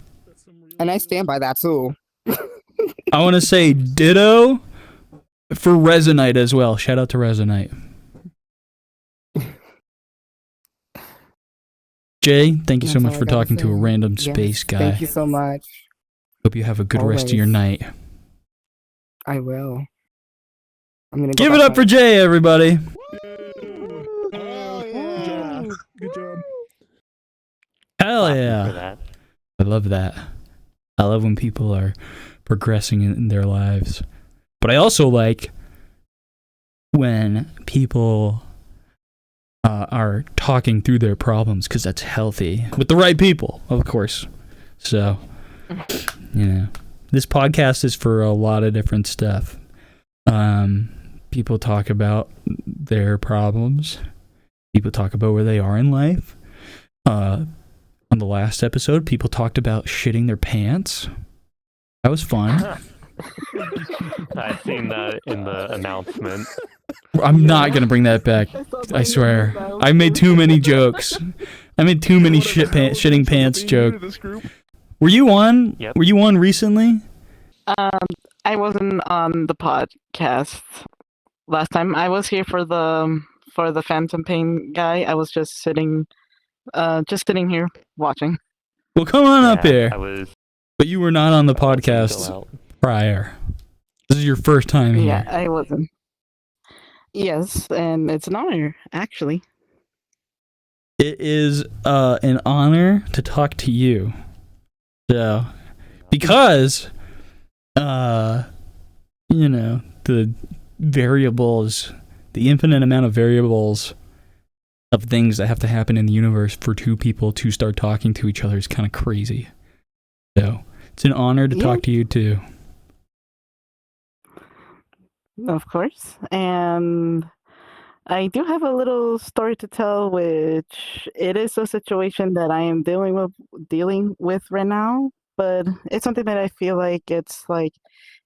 And I stand by that too. I want to say ditto for Resonite as well. Shout out to Resonite. Jay, thank you so much for talking to a random space guy. Thank you so much. Hope you have a good rest of your night. I will. I'm gonna give it up for Jay, everybody. Good job. Hell yeah. I love that. I love when people are progressing in their lives. But I also like when people are talking through their problems, because that's healthy. With the right people, of course. So, you know, this podcast is for a lot of different stuff. People talk about their problems. People talk about where they are in life. On the last episode, people talked about shitting their pants. That was fun. I've seen that in the announcement. I'm not going to bring that back. I swear. I made too many jokes. I made too many shitting pants jokes. Were you on? Yep. Were you on recently? I wasn't on the podcast last time. I was here for the Phantom Pain guy. I was just sitting here watching. Well, come on up Yeah, here. I was. But you were not on the I was gonna go podcast out. prior. This is your first time here. Yeah, I wasn't. Yes, and it's an honor, actually. It is an honor to talk to you. So, because, you know, the variables, the infinite amount of variables of things that have to happen in the universe for two people to start talking to each other is kind of crazy. So, it's an honor to talk to you too. Of course. And I do have a little story to tell, which it is a situation that I am dealing with right now, but it's something that I feel like it's like,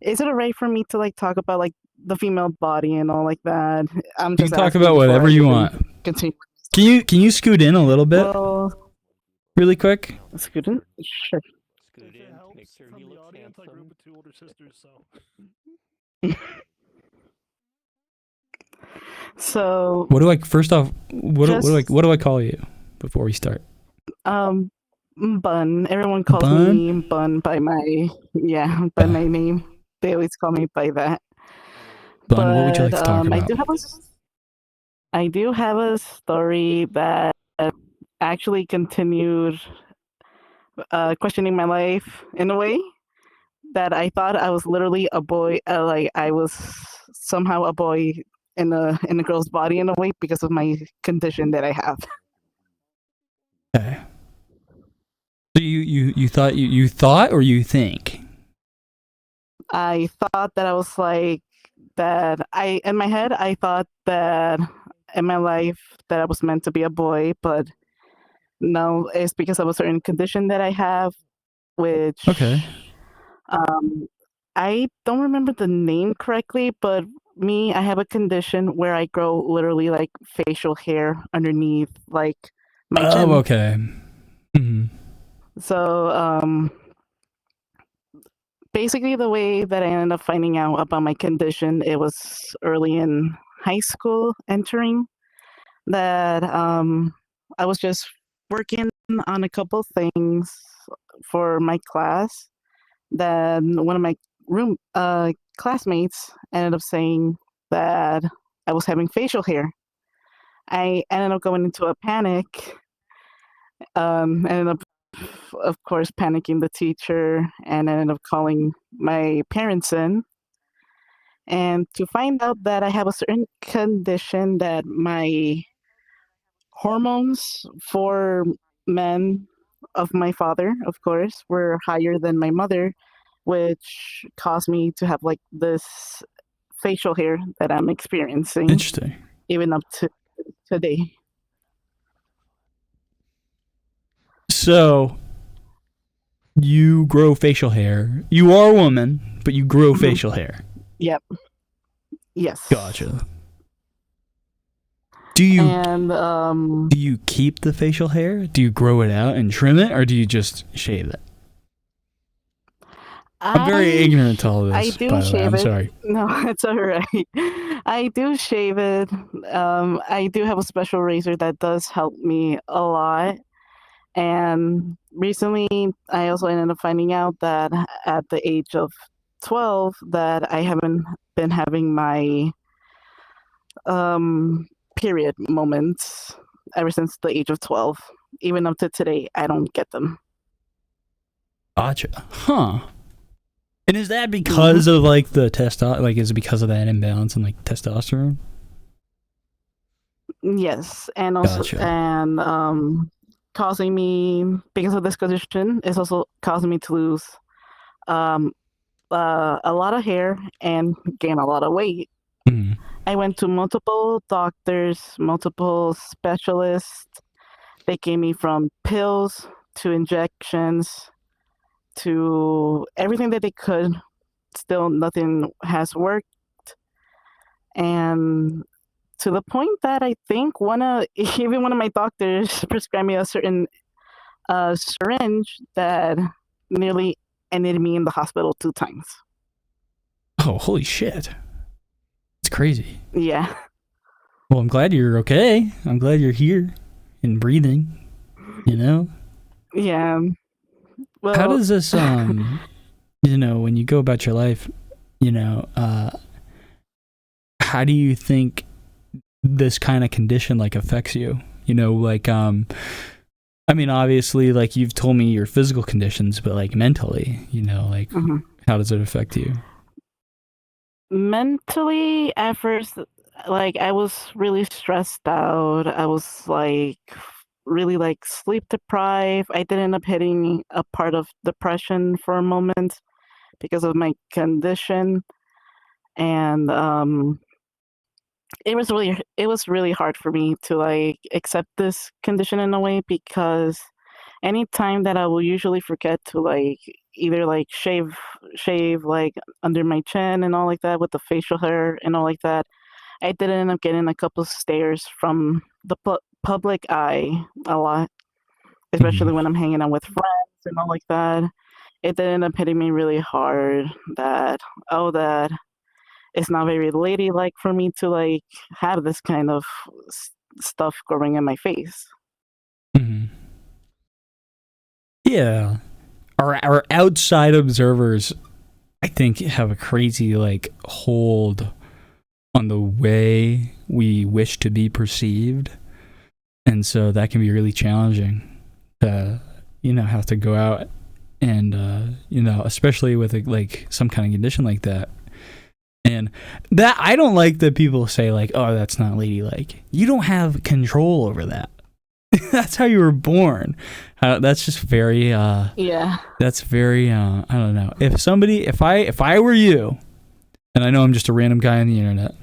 is it alright for me to like talk about like the female body and all like that? I'm You just can talk asking about before whatever I you even want. Continue. Can you scoot in a little bit, Well, really quick? student, sure. Scoot If it in, helps make sure from he the looks audience, I grew up handsome. with 2 older sisters, so. So What do I first off? What Just- do I call you before we start? Bun. Everyone calls Bun? me Bun by my my name. They always call me by that. Bun, what would you like to talk about? I do have a story that actually continued questioning my life in a way that I thought I was literally a boy. Like I was somehow a boy in a girl's body in a way because of my condition that I have. Okay. So you thought or you think? I thought that I was like that. In my head I thought that in my life that I was meant to be a boy, but no, it's because of a certain condition that I have, which Okay. I don't remember the name correctly, but I have a condition where I grow literally like facial hair underneath like my chin. Oh, okay. Mm-hmm. So basically the way that I ended up finding out about my condition, it was early in high school entering that I was just working on a couple things for my class. Then one of my classmates ended up saying that I was having facial hair. I ended up going into a panic. Ended up, of course, panicking the teacher, and ended up calling my parents in. And to find out that I have a certain condition that my hormones for men of my father, of course, were higher than my mother, which caused me to have like this facial hair that I'm experiencing Interesting. even up to today. So you grow facial hair. You are a woman, but you grow Mhm. facial hair. Yep. Yes. Gotcha. Do you And do you keep the facial hair? Do you grow it out and trim it, or do you just shave it? I'm very ignorant to all this. I do by the way. shave I'm it. sorry. No, it's all right. I do shave it. I do have a special razor that does help me a lot. And recently, I also ended up finding out that at the age of 12, that I haven't been having my period moments ever since the age of 12. Even up to today, I don't get them. Gotcha. Huh. And is that because of like the like is it because of that imbalance in like testosterone? Yes, and also Gotcha. causing me, because of this condition, is also causing me to lose a lot of hair and gain a lot of weight. Mhm. I went to multiple doctors, multiple specialists. They gave me from pills to injections to everything that they could. Still, nothing has worked. And to the point that I think even one of my doctors prescribed me a certain syringe that nearly ended me in the hospital 2 times. Oh, holy shit. It's crazy. Yeah. Well, I'm glad you're okay. I'm glad you're here and breathing, you know? Yeah. Well, How does this, you know, when you go about your life, you know, how do you think this kind of condition, like, affects you? You know, like, I mean, obviously, like, you've told me your physical conditions, but, like, mentally, you know, like, how does it affect you? mentally, at first, like, I was really stressed out. I was, like, really, like, sleep deprived. I did end up hitting a part of depression for a moment because of my condition. And, it was really hard for me to, like, accept this condition in a way, because anytime that I will usually forget to, like, either, like, shave, like, under my chin and all like that with the facial hair and all like that, I did end up getting a couple stares from the public eye a lot, especially when I'm hanging out with friends and all like that. It did end up hitting me really hard that, that it's not very ladylike for me to, like, have this kind of stuff growing in my face. Yeah. Our outside observers, I think, have a crazy, like, hold on the way we wish to be perceived. And so that can be really challenging to, you know, have to go out and, you know, especially with, like, some kind of condition like that. And that, I don't like that people say, like, oh, that's not ladylike. You don't have control over that. That's how you were born. That's just very, Yeah. that's very, I don't know. If I were you, and I know I'm just a random guy on the internet,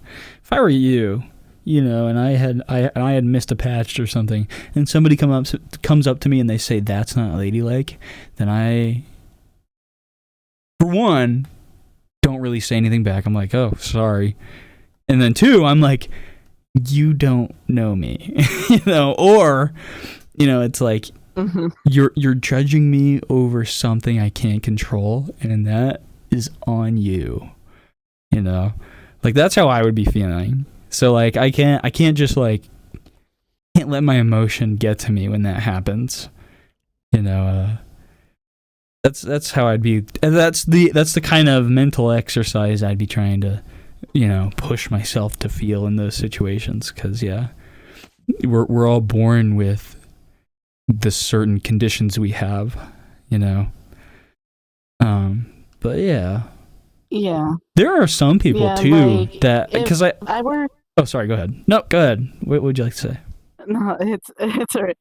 if I were you, you know, and I had missed a patch or something, and somebody comes up to me and they say that's not ladylike, then I, for one, don't really say anything back. I'm like, oh, sorry. And then two, I'm like, you don't know me, you know, or, you know, it's like, you're judging me over something I can't control, and that is on you, you know, like, that's how I would be feeling. So, like, I can't just, like, can't let my emotion get to me when that happens, you know. That's how I'd be. That's the kind of mental exercise I'd be trying to, you know, push myself to feel in those situations. Because yeah, we're all born with the certain conditions we have, you know. But yeah, there are some people too, like, that, because I were. Oh, sorry. Go ahead. No, go ahead. What would you like to say? No, it's alright.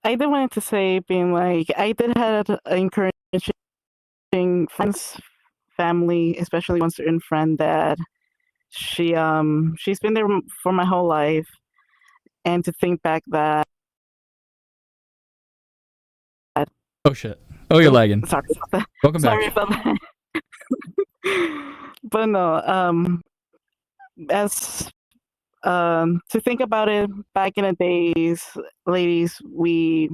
I did wanted to say, being like, I did have encouraging friends, family, especially one certain friend that she's been there for my whole life, and to think back that. Oh shit! Oh, you're lagging. Sorry about that. Welcome back. Sorry about that. But no, as to think about it, back in the days, ladies, we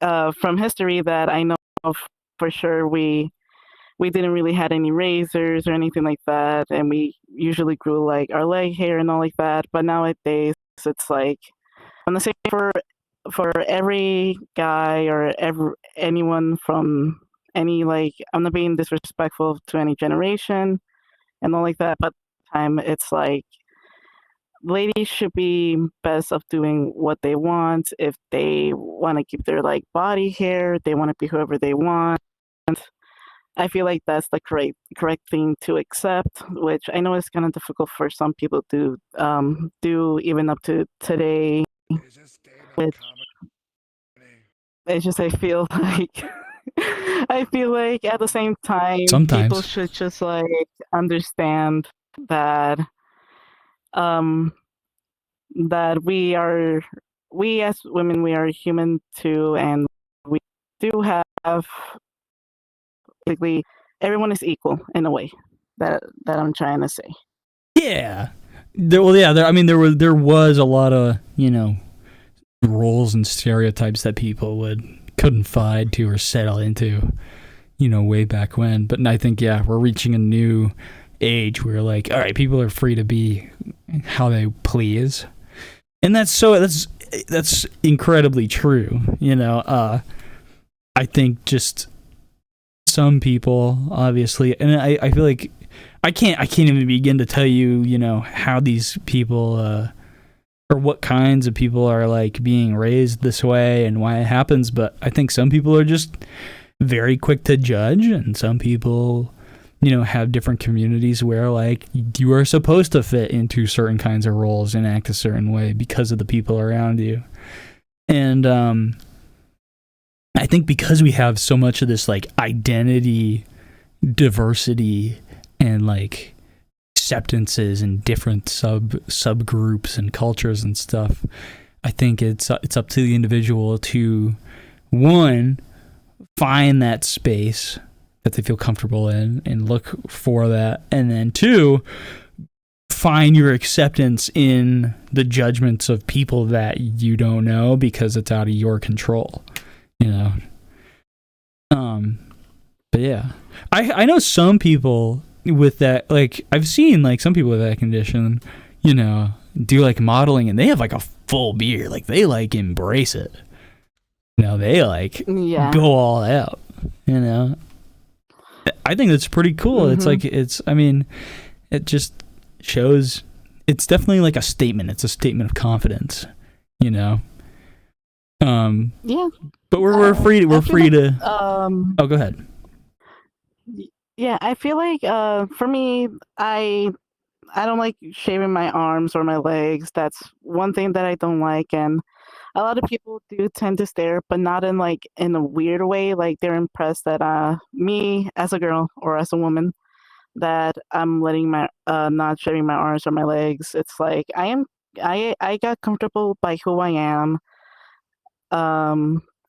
from history that I know of for sure, we didn't really had any razors or anything like that, and we usually grew, like, our leg hair and all like that. But nowadays, it's like, I'm gonna say for every guy or anyone from any, like, I'm not being disrespectful to any generation and all like that, but time it's like, ladies should be best of doing what they want. If they want to keep their, like, body hair, they want to be whoever they want. I feel like that's the correct thing to accept, which I know is kind of difficult for some people to do even up to today. Which it's just, I feel like at the same time, sometimes people should just, like, understand that that we as women, we are human too, and we do have, basically, everyone is equal in a way that I'm trying to say. Yeah. There was a lot of, you know, roles and stereotypes that people would confide to or settle into, way back when. But I think, yeah, we're reaching a new age where, like, all right, people are free to be how they please. And that's incredibly true. I think just some people, obviously, and I feel like I can't even begin to tell you, how these people or what kinds of people are like being raised this way and why it happens, but I think some people are just very quick to judge, and some people, have different communities where like you are supposed to fit into certain kinds of roles and act a certain way because of the people around you. And I think because we have so much of this like identity diversity and like acceptances and different subgroups and cultures and stuff, I think it's up to the individual to, one, find that space that they feel comfortable in and look for that, and then two, find your acceptance in the judgments of people that you don't know because it's out of your control, but yeah, I know some people with that, like I've seen like some people with that condition, do like modeling and they have like a full beard, like they like embrace it. They like go all out, I think that's pretty cool. Mm-hmm. It just shows, it's definitely like a statement. It's a statement of confidence, Yeah. But we're free to oh, go ahead. Yeah, I feel like for me, I don't like shaving my arms or my legs. That's one thing that I don't like, and a lot of people do tend to stare, but not in a weird way. Like they're impressed that me as a girl or as a woman that I'm letting my not shaving my arms or my legs. It's like I got comfortable by who I am.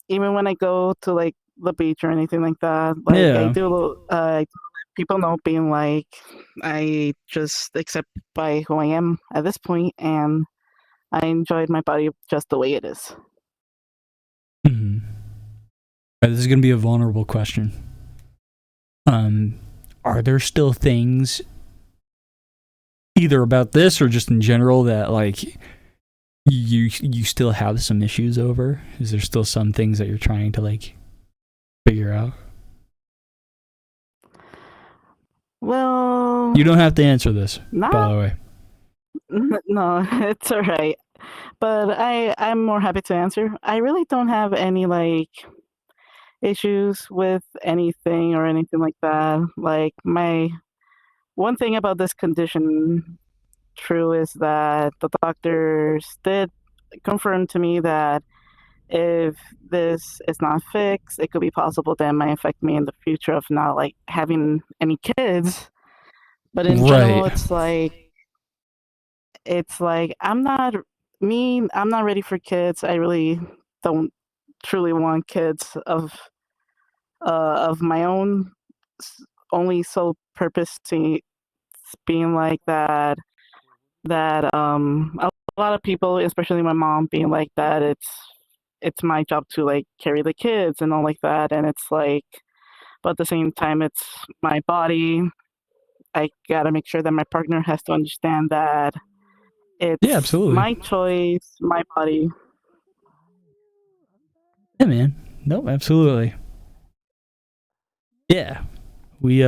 Even when I go to like the beach or anything like that, like I do people know being like I just accept by who I am at this point, and I enjoyed my body just the way it is. Mm-hmm. This is going to be a vulnerable question. Are there still things either about this or just in general that like you still have some issues over? Is there still some things that you're trying to like figure out? Well, you don't have to answer this, by the way. No, it's all right. But I'm more happy to answer. I really don't have any like issues with anything or anything like that. Like my one thing about this condition true is that the doctors did confirm to me that if this is not fixed, it could be possible that it might affect me in the future of not like having any kids. But in general, it's like I'm not ready for kids. I really don't truly want kids of my own only sole purpose to being like that a lot of people, especially my mom, being like that it's my job to like carry the kids and all like that, and it's like, but at the same time it's my body. I gotta make sure that my partner has to understand that it's my choice, my body. Yeah, man. No, absolutely. Yeah. We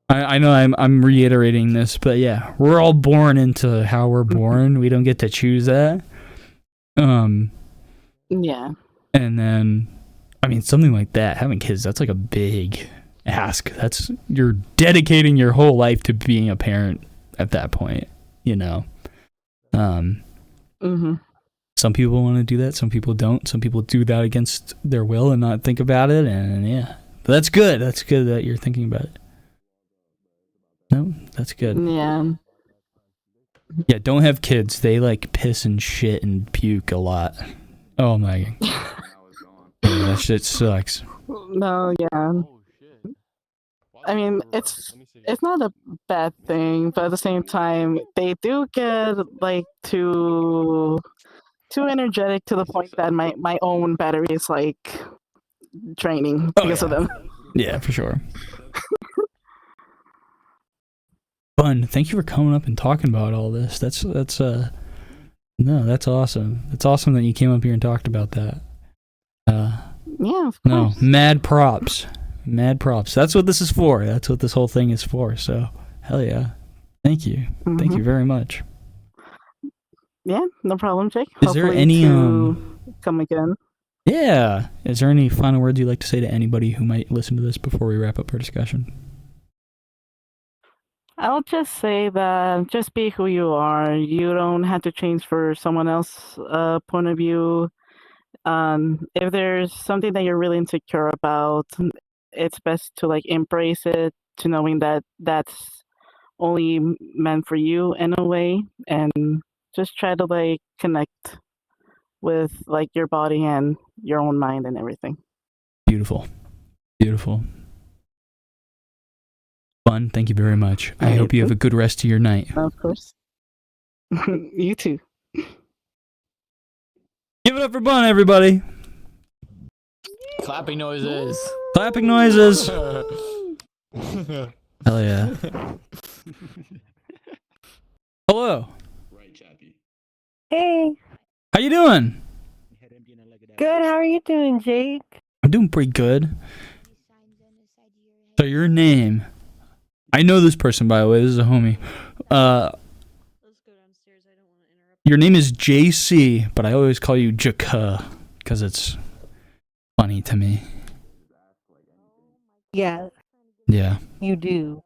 I know I'm reiterating this, but yeah, we're all born into how we're born. We don't get to choose that. Yeah. And then something like that, having kids, that's like a big ask. You're dedicating your whole life to being a parent at that point, Mm-hmm. Some people want to do that, some people don't. Some people do that against their will and not think about it, and yeah. But that's good. That's good that you're thinking about it. No, that's good. Yeah. Yeah, don't have kids. They like piss and shit and puke a lot. Oh my god. Yeah, that shit sucks. No, yeah. It's not a bad thing, but at the same time, they do get like too energetic to the point that my own battery is like training Oh, because of them. Yeah, for sure. Fun. Thank you for coming up and talking about all this. That's awesome. It's awesome that you came up here and talked about that. Yeah, of No, course. mad props. Mad props. That's what this is for. That's what this whole thing is for. So, hell yeah. Thank you. Thank you very much. Yeah, no problem, Jake. Is there Hopefully any to come again. Yeah. Is there any final words you'd like to say to anybody who might listen to this before we wrap up our discussion? I'll just say that just be who you are. You don't have to change for someone else's point of view. If there's something that you're really insecure about, it's best to like embrace it, to knowing that that's only meant for you in a way, and just try to like connect with like your body and your own mind and everything. Beautiful. Beautiful. Fun. Thank you very much. I hope you have a good rest of your night. Of course. You too. Give it up for Bun, everybody. Clapping noises. Clapping noises. Hell yeah. Hello. Hey, How you doing? good. How are you doing, Jake? I'm doing pretty good. So your name. I know this person, by the way. This is a homie. Your name is JC, but I always call you Jaka because it's funny to me. Yeah, Yeah. you do.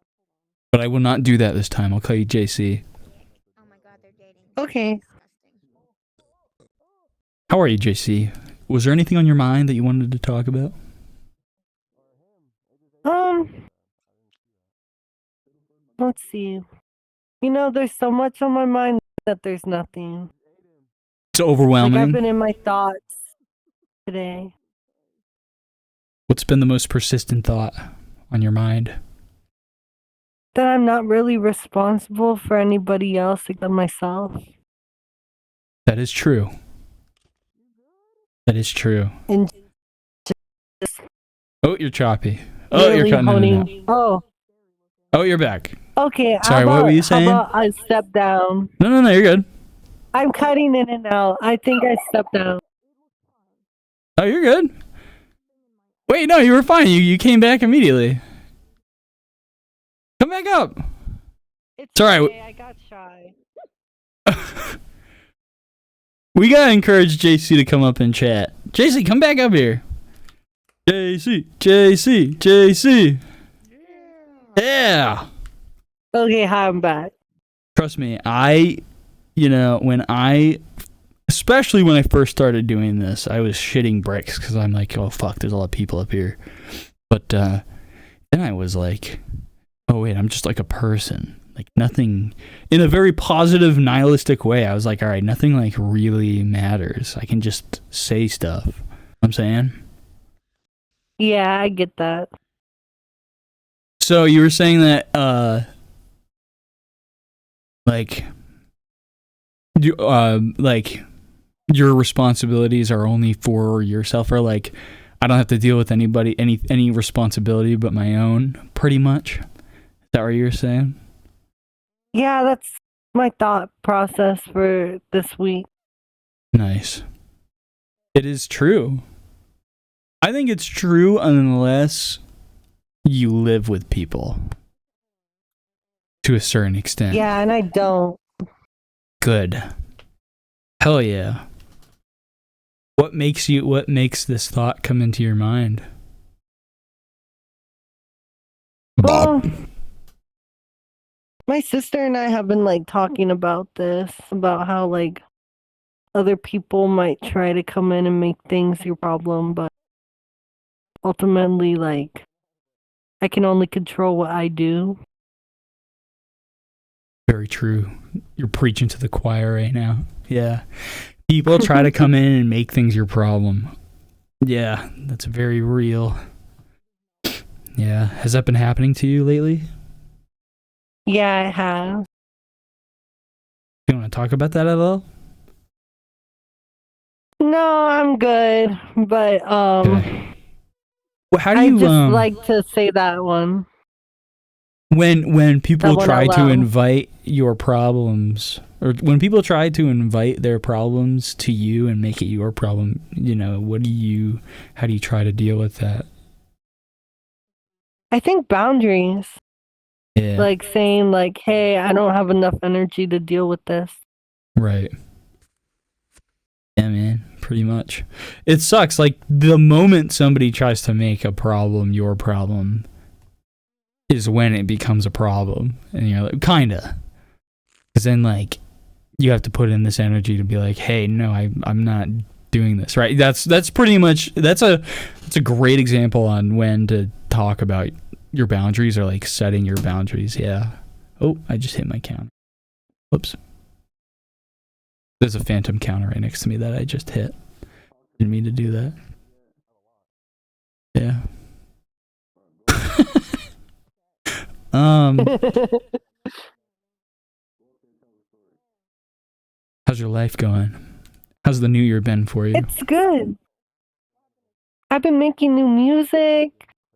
But I will not do that this time. I'll call you JC. Okay. How are you, JC? Was there anything on your mind that you wanted to talk about? Let's see. You know, there's so much on my mind that there's nothing. It's Like, overwhelming. I've been in my thoughts today. What's been the most persistent thought on your mind? That I'm not really responsible for anybody else except myself. That is true. That is true. And just Oh, you're choppy. Oh, you're really cutting in and out. honing. Oh, Oh, you're back. okay. Sorry, what were you saying? How about I step down? No, you're good. I'm cutting in and out. I think I stepped down. Oh, you're good. Wait, no, you were fine. You came back immediately. Come back up. It's alright. okay. I got shy. We gotta encourage JC to come up and chat. JC, come back up here. JC. Yeah. Okay, hi, I'm back. Trust me, especially when I first started doing this, I was shitting bricks because I'm like, oh fuck, there's a lot of people up here. But then I was like, oh wait, I'm just like a person. Like nothing, in a very positive, nihilistic way. I was like, all right, nothing like really matters. I can just say stuff. You know what I'm saying? Yeah, I get that. So you were saying that, your responsibilities are only for yourself, or like I don't have to deal with anybody, any responsibility but my own, pretty much. Is that what you were saying? Yeah, that's my thought process for this week. Nice. It is true. I think it's true unless you live with people to a certain extent. Yeah, and I don't. Good. Hell yeah. What makes this thought come into your mind? Well, my sister and I have been like talking about this, about how like other people might try to come in and make things your problem, but ultimately like I can only control what I do. Very true. You're preaching to the choir right now. Yeah. People try to come in and make things your problem. Yeah, that's very real. Yeah. Has that been happening to you lately? Yeah, I have. You want to talk about that at all? No, I'm good, but Okay. Well, how do I you just like to say that one. when people That one try out to loud. invite your problems, or when people try to invite their problems to you and make it your problem, how do you try to deal with that? I think boundaries. Yeah. Like saying like, hey, I don't have enough energy to deal with this. Right. Yeah, man, pretty much. It sucks. Like, the moment somebody tries to make a problem your problem is when it becomes a problem. And you're like, kinda. Because then, like, you have to put in this energy to be like, hey, no, I'm not doing this, right? That's pretty much, that's a great example on when to talk about your boundaries, or, like, setting your boundaries, yeah. Oh, I just hit my counter. Whoops. There's a phantom counter right next to me that I just hit. Didn't mean to do that. Yeah. How's your life going? How's the new year been for you? It's good. I've been making new music.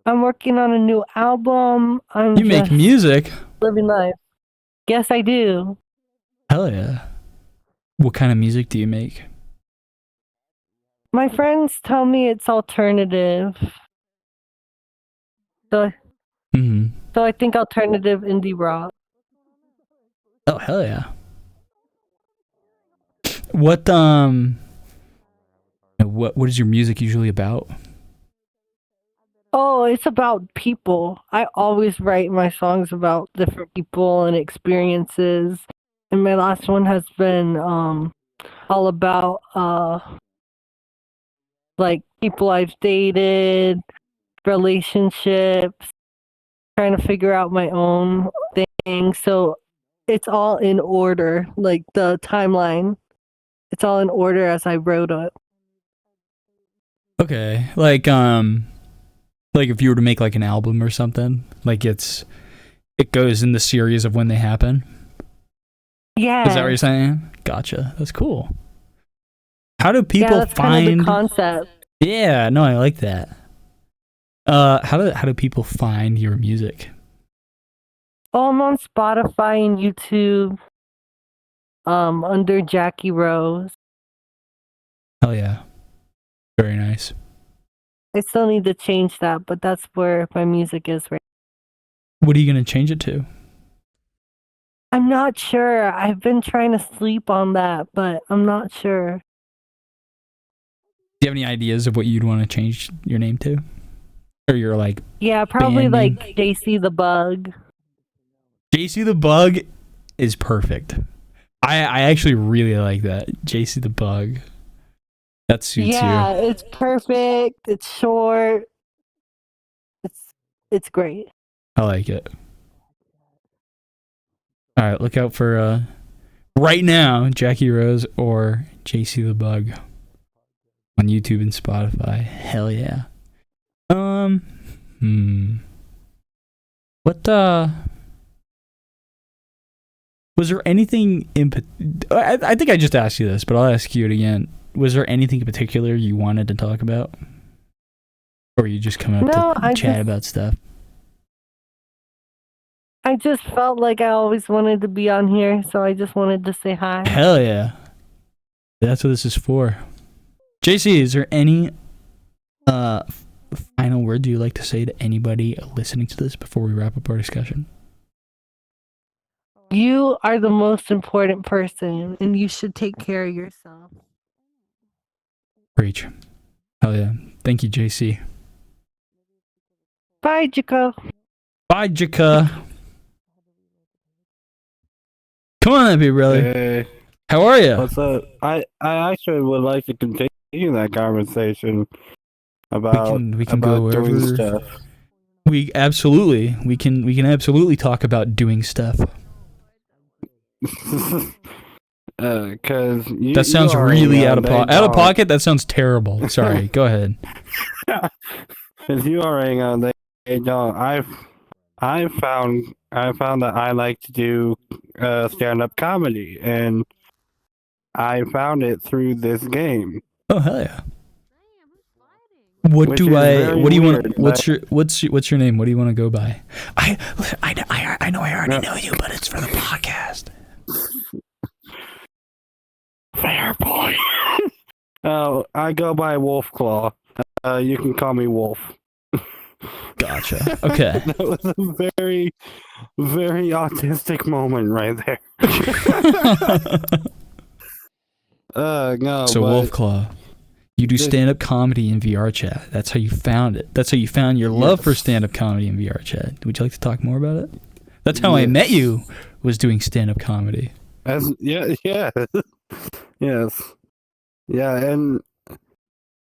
I'm working on a new album. You make music? Living life. Yes, I do. Hell yeah. What kind of music do you make? My friends tell me it's alternative. So I think alternative indie rock. Oh, hell yeah. What is your music usually about? Oh, it's about people. I always write my songs about different people and experiences. And my last one has been all about like people I've dated, relationships, trying to figure out my own thing. So it's all in order, like the timeline. It's all in order as I wrote it. Okay. Like if you were to make like an album or something, like it goes in the series of when they happen. Yeah. Is that what you're saying? Gotcha. That's cool. How do people that's find kind of the concept? Yeah, no, I like that. How do people find your music? Oh, I'm on Spotify and YouTube. Under Jackie Rose. Hell yeah. Very nice. I still need to change that, but that's where my music is right now. What are you going to change it to? I'm not sure. I've been trying to sleep on that, but I'm not sure. Do you have any ideas of what you'd want to change your name to? Or your like Yeah, probably band like name? JC the Bug. JC the Bug is perfect. I actually really like that. JC the Bug. That suits you. Yeah, it's perfect. It's short. It's great. I like it. All right, look out for right now Jackie Rose or JC the Bug on YouTube and Spotify. Hell yeah. What was there anything I think I just asked you this, but I'll ask you it again. Was there anything in particular you wanted to talk about? Or were you just coming up to chat about stuff? I just felt like I always wanted to be on here, so I just wanted to say hi. Hell yeah. That's what this is for. JC, is there any final word you like to say to anybody listening to this before we wrap up our discussion? You are the most important person, and you should take care of yourself. Preach. Hell yeah. Thank you, JC. Bye, Jika. Bye, Jika. Come on, that'd be really. Hey, how are you? what's up? I actually would like to continue that conversation about we can go doing wherever. stuff. We can absolutely talk about doing stuff. Because that sounds really out of pocket. That sounds terrible. Sorry. Go ahead. Because you already know they don't. I found that I like to do stand-up comedy, and I found it through this game. Oh hell yeah! What which do is I? very What do you weird. want? What's your name? What do you want to go by? I know I already know you, but it's for the podcast. Fair point. Oh, I go by Wolfclaw. You can call me Wolf. Gotcha. Okay. That was a very, very autistic moment right there. No. So but Wolfclaw, you do this- stand-up comedy in VRChat. That's how you found it. That's how you found your love for stand-up comedy in VRChat. Would you like to talk more about it? That's how I met you. Was doing stand-up comedy. yeah, yes, yeah, and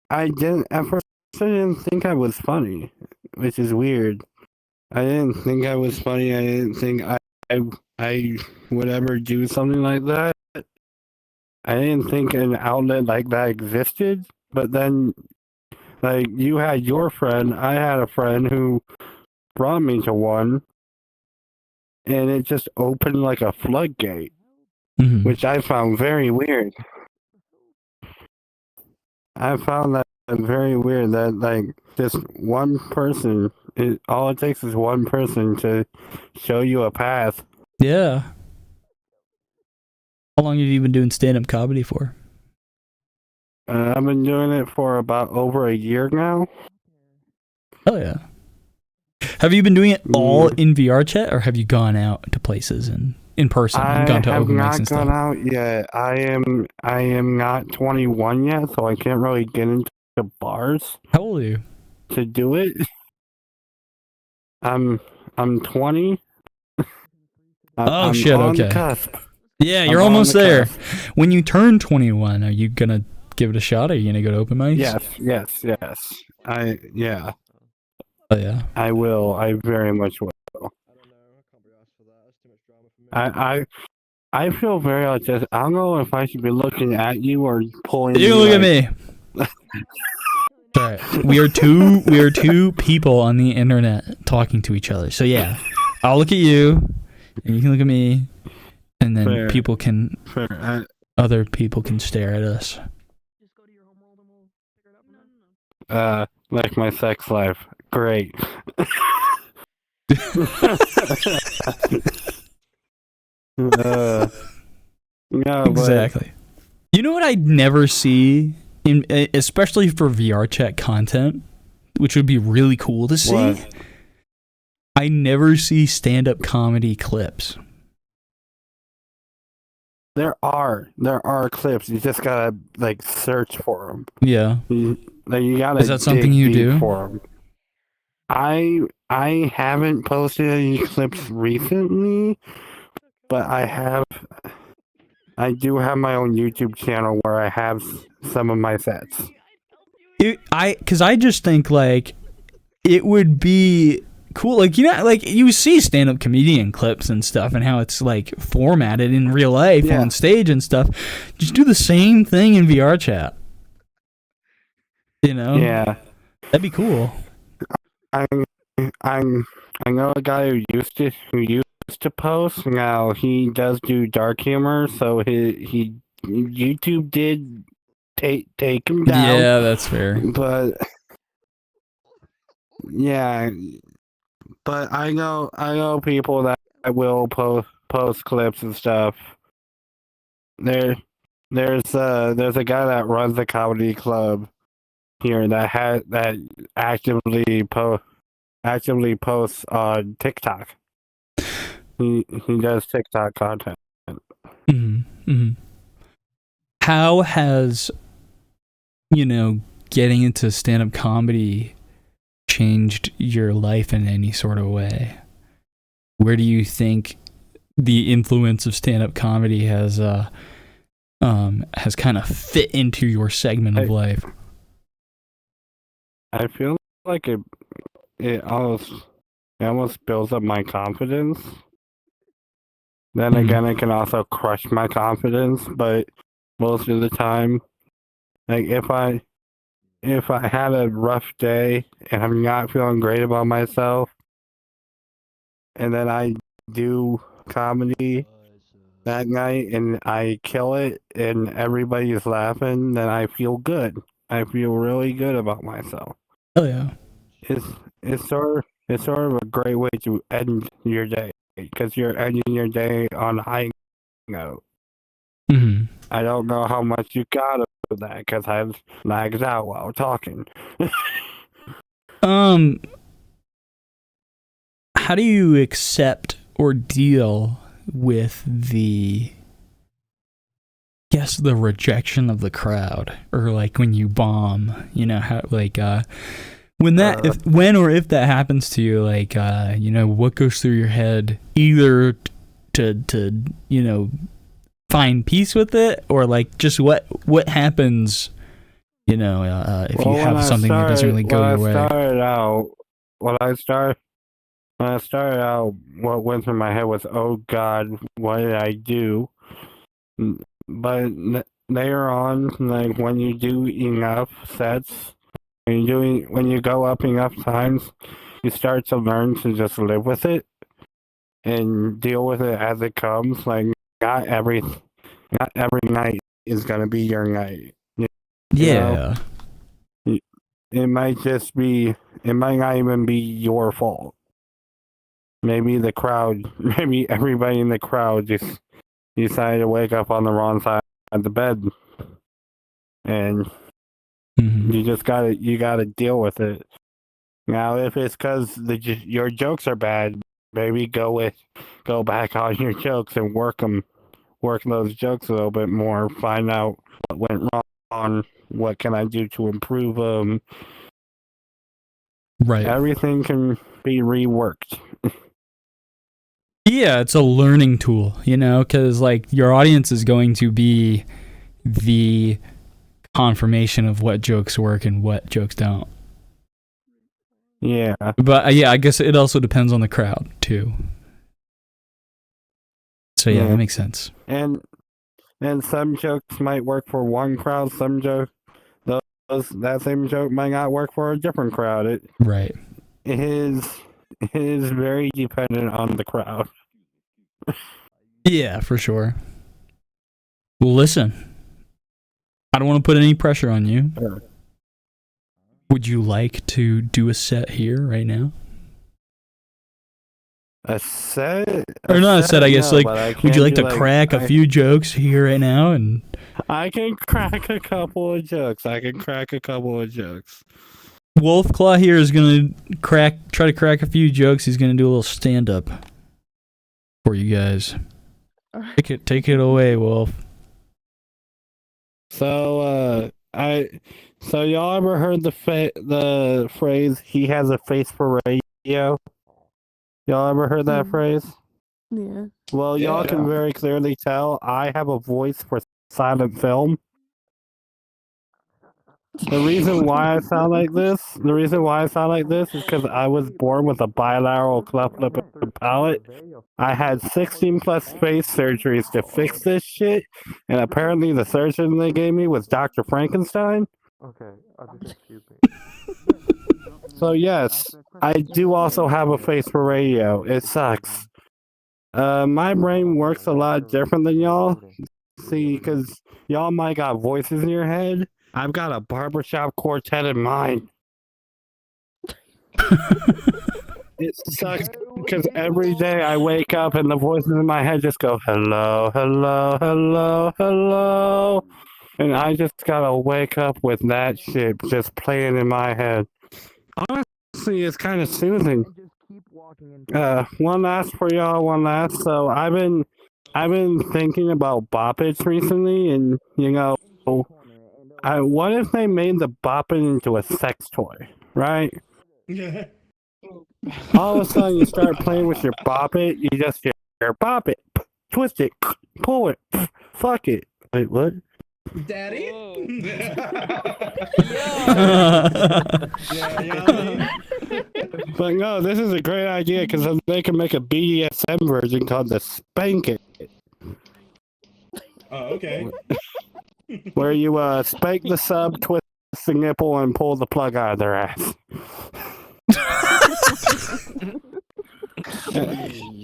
I didn't at first. I didn't think I was funny, which is weird. I didn't think I was funny. I didn't think I would ever do something like that. I didn't think an outlet like that existed. But then, like, you had your friend, I had a friend who brought me to one, and it just opened like a floodgate, Mhm. which I found very weird. I found that very weird that like just one person, all it takes is one person to show you a path. Yeah. How long have you been doing stand-up comedy for? I've been doing it for about over a year now. Oh yeah. Have you been doing it all Mm. in VRChat, or have you gone out to places and in person and I gone to have open mics not and gone stuff? out yet. I am not 21 yet, so I can't really get into bars How old are you? to do it. I'm 20. I'm shit, on the okay. cusp. Yeah, you're I'm on almost the there. cusp. When you turn 21, are you gonna give it a shot? Are you gonna go to open mics? Yes. Yeah, Oh yeah. I will. I very much will. I feel very autistic. I don't know if I should be looking at you or pulling You you. look at me. All right. We are two people on the internet talking to each other. So yeah, I'll look at you, and you can look at me, and then Fair. other people can stare at us. Like my sex life. Great. No, Exactly. You know what I'd never see, especially for VRChat content, which would be really cool to see? What? I never see stand-up comedy clips. There are clips. You just gotta like search for them. Yeah. You gotta. Is that something dig you deep do? For 'em. I haven't posted any clips recently, but I do have my own YouTube channel where I have some of my sets. Because I just think like it would be cool, like like you see stand-up comedian clips and stuff, and how it's like formatted in real life on stage and stuff. Just do the same thing in VRChat. You know? Yeah, that'd be cool. I know a guy who used to post. Now he does do dark humor, so he YouTube did take him down. Yeah, that's fair. But yeah, but I know people that will post clips and stuff. There's a guy that runs a comedy club here that actively posts on TikTok. He does TikTok content. How has getting into stand-up comedy changed your life in any sort of way? Where do you think the influence of stand-up comedy has kind of fit into your segment of life? I feel like it almost builds up my confidence. Then again, it can also crush my confidence. But most of the time, like if I had a rough day and I'm not feeling great about myself, and then I do comedy that night and I kill it and everybody's laughing, then I feel good. I feel really good about myself. Oh yeah. It's sort of a great way to end your day because you're ending your day on a high note. Hmm. I don't know how much you got of that because I've lagged out while talking. How do you accept or deal with the the rejection of the crowd, or like when you bomb, how when that if that happens to you, like what goes through your head, either to find peace with it, or like just what happens, if you have something that doesn't really go your way. When I started out, what went through my head was, "Oh God, what did I do?" But later on, like when you do enough sets, when you go up enough times, you start to learn to just live with it and deal with it as it comes. Like not every night is gonna be your night. Yeah. It might not even be your fault. Maybe maybe everybody in the crowd just decided to wake up on the wrong side of the bed, and you gotta deal with it. Now, if it's because your jokes are bad, maybe go back on your jokes and work those jokes a little bit more. Find out what went wrong. What can I do to improve them? Right. Everything can be reworked. Yeah, it's a learning tool, because like your audience is going to be the confirmation of what jokes work and what jokes don't. Yeah. But I guess it also depends on the crowd too. So yeah, that makes sense. And some jokes might work for one crowd. Some jokes, that same joke might not work for a different crowd. It is very dependent on the crowd. Yeah, for sure. Well, listen, I don't want to put any pressure on you. Sure. Would you like to do a set here right now? A set? Or not a set, I guess. Would you like to crack a few jokes here right now? And I can crack a couple of jokes. Wolfclaw here is gonna try to crack a few jokes. He's gonna do a little stand up for you guys. Take it away, Wolf. So y'all ever heard the phrase "he has a face for radio"? Y'all ever heard that phrase? Yeah. Well, y'all can very clearly tell I have a voice for silent film. The reason why I sound like this is because I was born with a bilateral cleft lip and palate. I had 16 plus face surgeries to fix this shit, and apparently the surgeon they gave me was Dr. Frankenstein. Okay, excuse me. So yes, I do also have a face for radio. It sucks. My brain works a lot different than y'all. See, because y'all might got voices in your head. I've got a barbershop quartet in mind. It sucks because every day I wake up and the voices in my head just go, hello, hello, hello, hello. And I just gotta wake up with that shit just playing in my head. Honestly, it's kind of soothing. One last for y'all, So I've been thinking about boppets recently, and what if they made the boppet into a sex toy, right? All of a sudden, you start playing with your boppet, you just hear bop it, twist it, pull it, fuck it. Wait, what? Daddy? But no, this is a great idea because they can make a BDSM version called the Spank It. Oh, okay. Where you spank the sub, twist the nipple, and pull the plug out of their ass.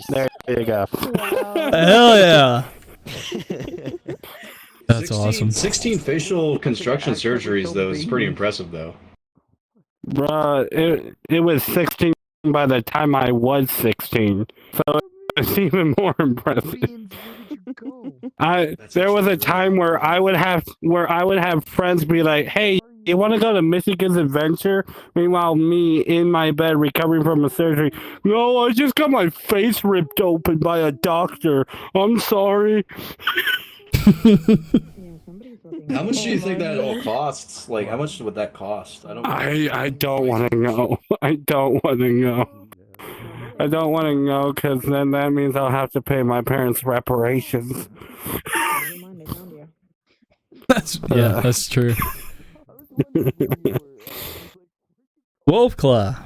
There you go. Wow. Hell yeah. That's awesome. 16 facial construction surgeries, though, is pretty impressive, though. Bruh, it was 16 by the time I was 16, so it's even more impressive. There was a time where I would have friends be like, "Hey, you want to go to Michigan's Adventure?" Meanwhile, me in my bed recovering from a surgery. No, I just got my face ripped open by a doctor. I'm sorry. How much do you think that all costs? Like, how much would that cost? I don't want to know. I don't want to know. I don't want to know because then that means I'll have to pay my parents reparations. That's true. Wolfclaw.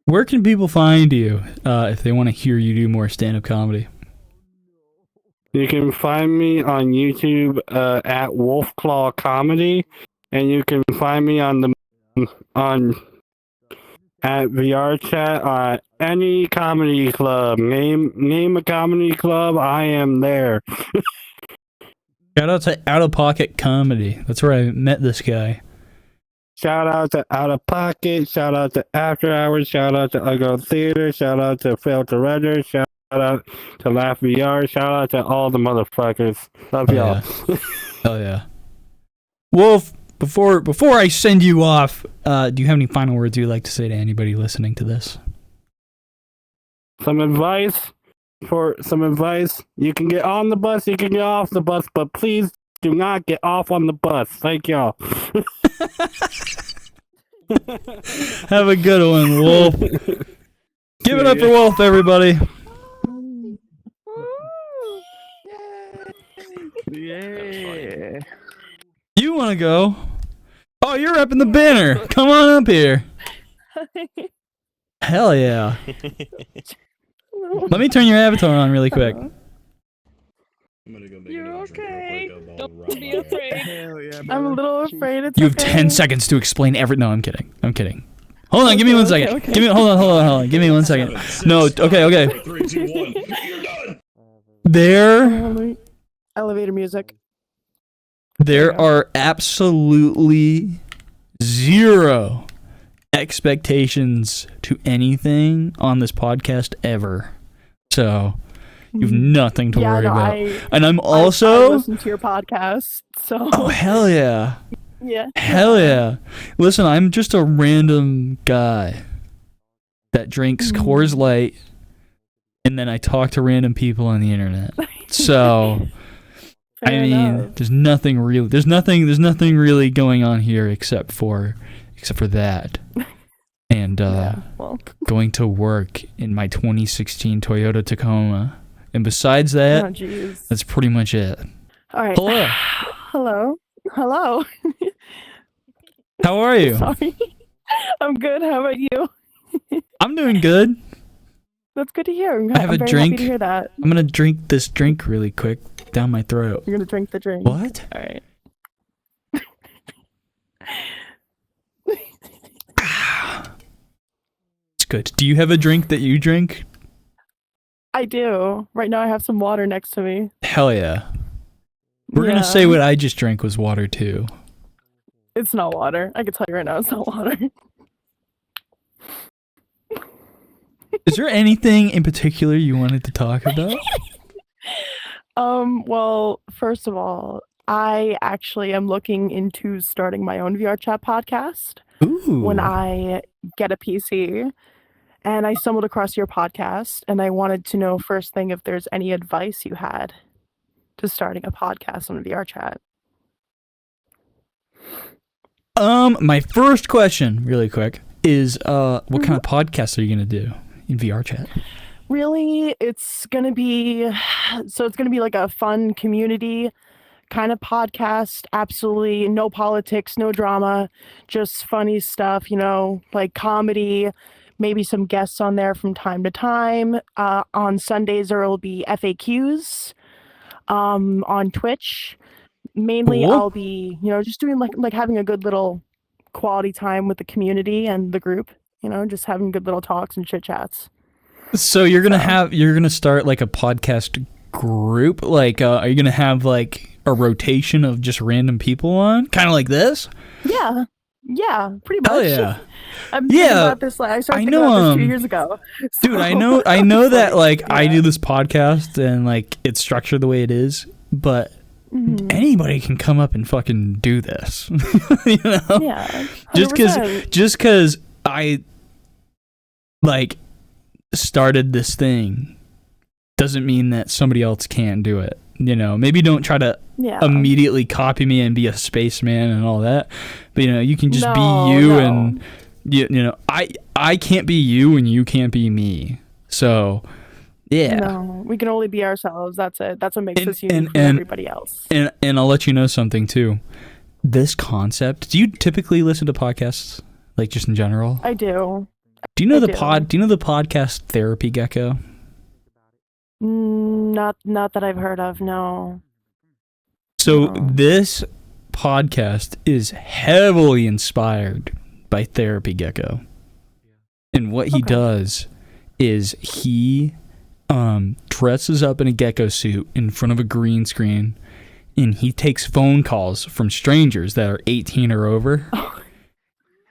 Where can people find you if they want to hear you do more stand-up comedy? You can find me on YouTube at Wolfclaw Comedy, and you can find me at VRChat any comedy club. Name a comedy club, I am there. Shout out to Out of Pocket Comedy. That's where I met this guy. Shout out to Out of Pocket. Shout out to After Hours. Shout out to Uggo Theater. Shout out to Fail to Render. Shout out to Laugh VR. Shout out to all the motherfuckers. Love y'all. Yeah. Hell yeah. Wolf, before I send you off, do you have any final words you'd like to say to anybody listening to this? Some advice. You can get on the bus, you can get off the bus, but please do not get off on the bus. Thank y'all. Have a good one, Wolf. Give it up for Wolf, everybody. Yeah. You want to go? Oh, you're repping the banner. Come on up here. Hell yeah. Let me turn your avatar on really quick. I'm gonna go make You're okay. Don't be afraid. Hell yeah, I'm a brother. little afraid. It's You have okay. 10 seconds to explain every. No, I'm kidding. Hold on, give me Okay, 1 second. okay. Hold on. Give me 1 second. No, okay. 3, 2, 1. You're done. Elevator music. There are absolutely zero expectations to anything on this podcast ever. So you have nothing to worry about. And I'm I also listen to your podcast, so oh hell yeah. yeah. Hell yeah. Listen, I'm just a random guy that drinks Coors Light and then I talk to random people on the internet. So Fair enough. there's nothing really going on here except for that. And Well, going to work in my 2016 Toyota Tacoma. And besides that, oh jeez. that's pretty much it. All right. Hello. Hello. How are you? Sorry. I'm good. How about you? I'm doing good. That's good to hear. I have I'm a very drink. Happy to hear that. I'm gonna drink this drink really quick down my throat. You're gonna drink the drink. What? All right. It's good. Do you have a drink that you drink? I do. Right now, I have some water next to me. Hell yeah. We're gonna say what I just drank was water too. It's not water. I can tell you right now, it's not water. Is there anything in particular you wanted to talk about? Well, first of all, I actually am looking into starting my own VRChat podcast Ooh. when I get a PC. And I stumbled across your podcast, and I wanted to know first thing if there's any advice you had to starting a podcast on VRChat. My first question, really quick, is what kind of podcast are you gonna do in VRChat? Really, it's gonna be like a fun community kind of podcast. Absolutely no politics, no drama, just funny stuff, like comedy, maybe some guests on there from time to time. On Sundays there will be FAQs on Twitch. Mainly Cool. I'll be, just doing like having a good little quality time with the community and the group, just having good little talks and chit chats. So you're gonna start like a podcast group? Like, are you gonna have like a rotation of just random people on, kind of like this. Yeah, pretty much. Hell yeah. I'm thinking about this. I started thinking about this 2 years ago. Dude, I know that like I do this podcast and like it's structured the way it is, but anybody can come up and fucking do this. You know? Yeah. 100%. Just cuz I like started this thing doesn't mean that somebody else can't do it. You know, maybe don't try to immediately copy me and be a spaceman and all that. But you know, you can just be you and you know, I can't be you and you can't be me. So, yeah. No, we can only be ourselves. That's it. That's what makes us unique from everybody else. And I'll let you know something too. This concept, do you typically listen to podcasts like just in general? I do. Do you know do you know the podcast Therapy Gecko? Not that I've heard of, no. So this podcast is heavily inspired by Therapy Gecko. And what he does is he dresses up in a gecko suit in front of a green screen and he takes phone calls from strangers that are 18 or over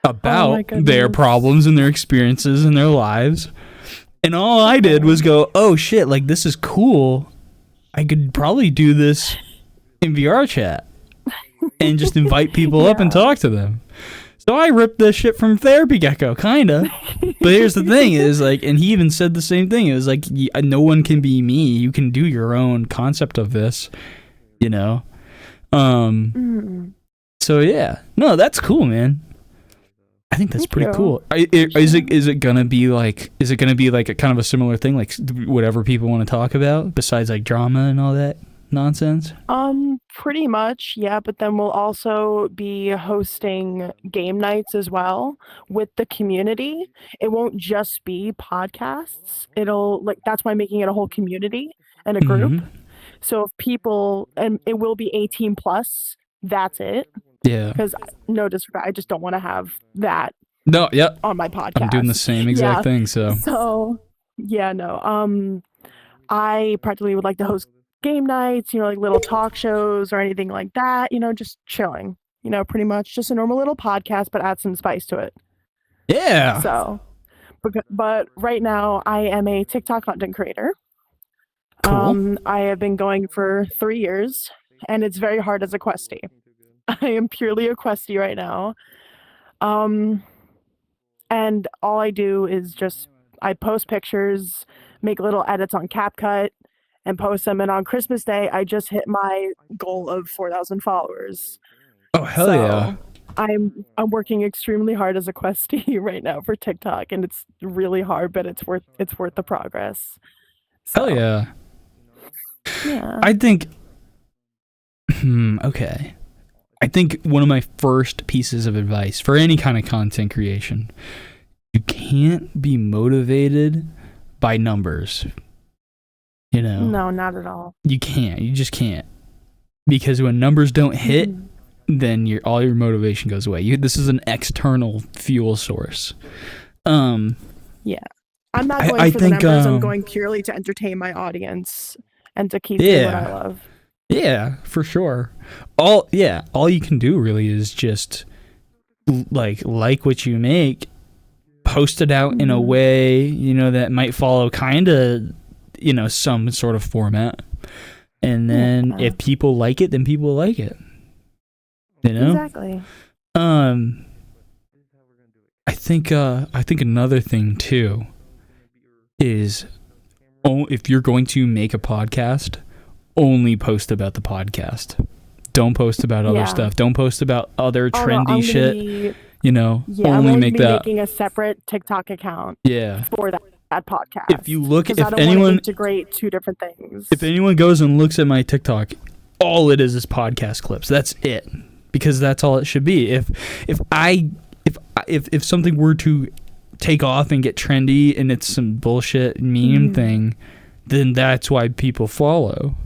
about their problems and their experiences in their lives. And all I did was go, oh shit, like this is cool. I could probably do this in VRChat and just invite people up and talk to them. So I ripped this shit from Therapy Gecko, kinda. But here's the thing is like, and he even said the same thing. It was like, no one can be me. You can do your own concept of this, you know? So yeah, no, that's cool, man. I think that's pretty cool. Is it gonna be like a kind of a similar thing, like whatever people want to talk about besides like drama and all that nonsense? Pretty much, yeah. But then we'll also be hosting game nights as well with the community. It won't just be podcasts. It'll that's why I'm making it a whole community and a group. So if people, and it will be 18 plus. That's it. Yeah. Because no disrespect, I just don't want to have that. No. Yep. On my podcast. I'm doing the same exact thing. So yeah, no. I practically would like to host game nights, like little talk shows or anything like that. Just chilling. Pretty much just a normal little podcast, but add some spice to it. Yeah. So, but right now I am a TikTok content creator. Cool. I have been going for 3 years, and it's very hard as a questie. I am purely a questie right now. And all I do is I post pictures, make little edits on CapCut, and post them. And on Christmas Day, I just hit my goal of 4,000 followers. Oh, hell yeah. I'm working extremely hard as a questie right now for TikTok, and it's really hard, but it's worth the progress. So, hell yeah. Yeah. I think okay. I think one of my first pieces of advice for any kind of content creation, you can't be motivated by numbers. No, not at all. You can't. You just can't. Because when numbers don't hit, then all your motivation goes away. This is an external fuel source. Yeah. I'm not going for the numbers. I'm going purely to entertain my audience and to keep doing what I love. Yeah, for sure. All you can do really is just like what you make, post it out in a way, that might follow kind of, some sort of format. And then if people like it, then people like it. Exactly. I think another thing too is if you're going to make a podcast, only post about the podcast. Don't post about other stuff. Don't post about other trendy shit. Only make that. Making a separate TikTok account. Yeah. For that podcast. If you look, if I don't anyone want to integrate two different things. If anyone goes and looks at my TikTok, all it is podcast clips. That's it. Because that's all it should be. If something were to take off and get trendy and it's some bullshit meme thing, then that's why people follow.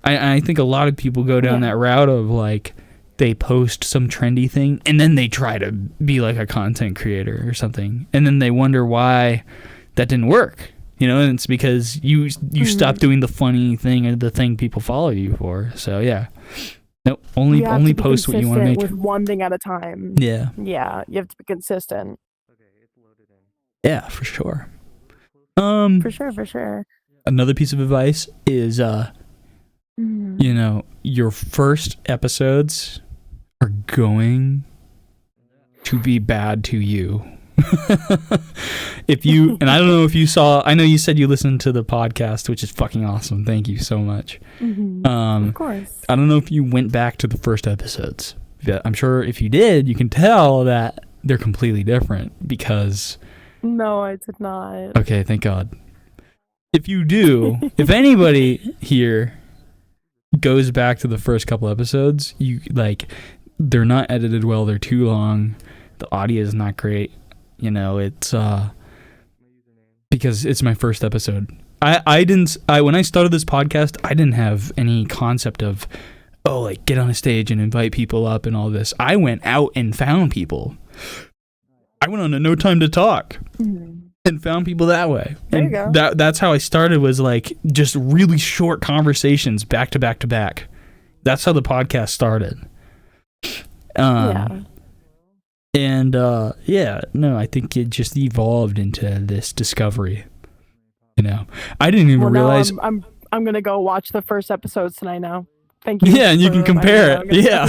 I think a lot of people go down that route of like they post some trendy thing and then they try to be like a content creator or something, and then they wonder why that didn't work. You know, and it's because you stop doing the funny thing and the thing people follow you for. So yeah, no, only post what you want to make. With one thing at a time. Yeah. Yeah, you have to be consistent. Yeah, for sure. For sure. Another piece of advice is, you know, your first episodes are going to be bad to you. If you, and I don't know if you saw, I know you said you listened to the podcast, which is fucking awesome. Thank you so much. Of course. I don't know if you went back to the first episodes. I'm sure if you did, you can tell that they're completely different because... No, I did not. Okay, thank God. If you do, if anybody here goes back to the first couple episodes, they're not edited well, they're too long, the audio is not great. You know, it's because it's my first episode. When I started this podcast, I didn't have any concept of get on a stage and invite people up and all this. I went out and found people. I went on a No Time to Talk and found people that way. There you go. That's how I started, was like just really short conversations back to back to back. That's how the podcast started. Yeah. And I think it just evolved into this discovery. You know, I didn't even realize. I'm gonna go watch the first episodes tonight now. Thank you. Yeah, and you can compare it. Yeah.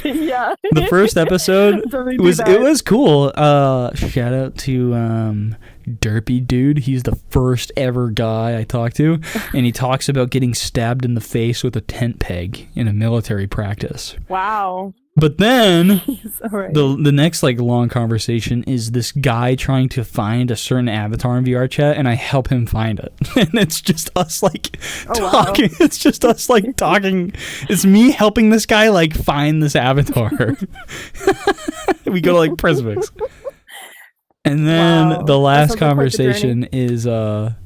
Yeah. The first episode was cool. Shout out to Derpy Dude. He's the first ever guy I talked to, and he talks about getting stabbed in the face with a tent peg in a military practice. Wow. But then Right. the next long conversation is this guy trying to find a certain avatar in VRChat, and I help him find it. And it's just us talking. Wow. It's just us talking. It's me helping this guy find this avatar. We go to Prismix. And then the last conversation is fuck.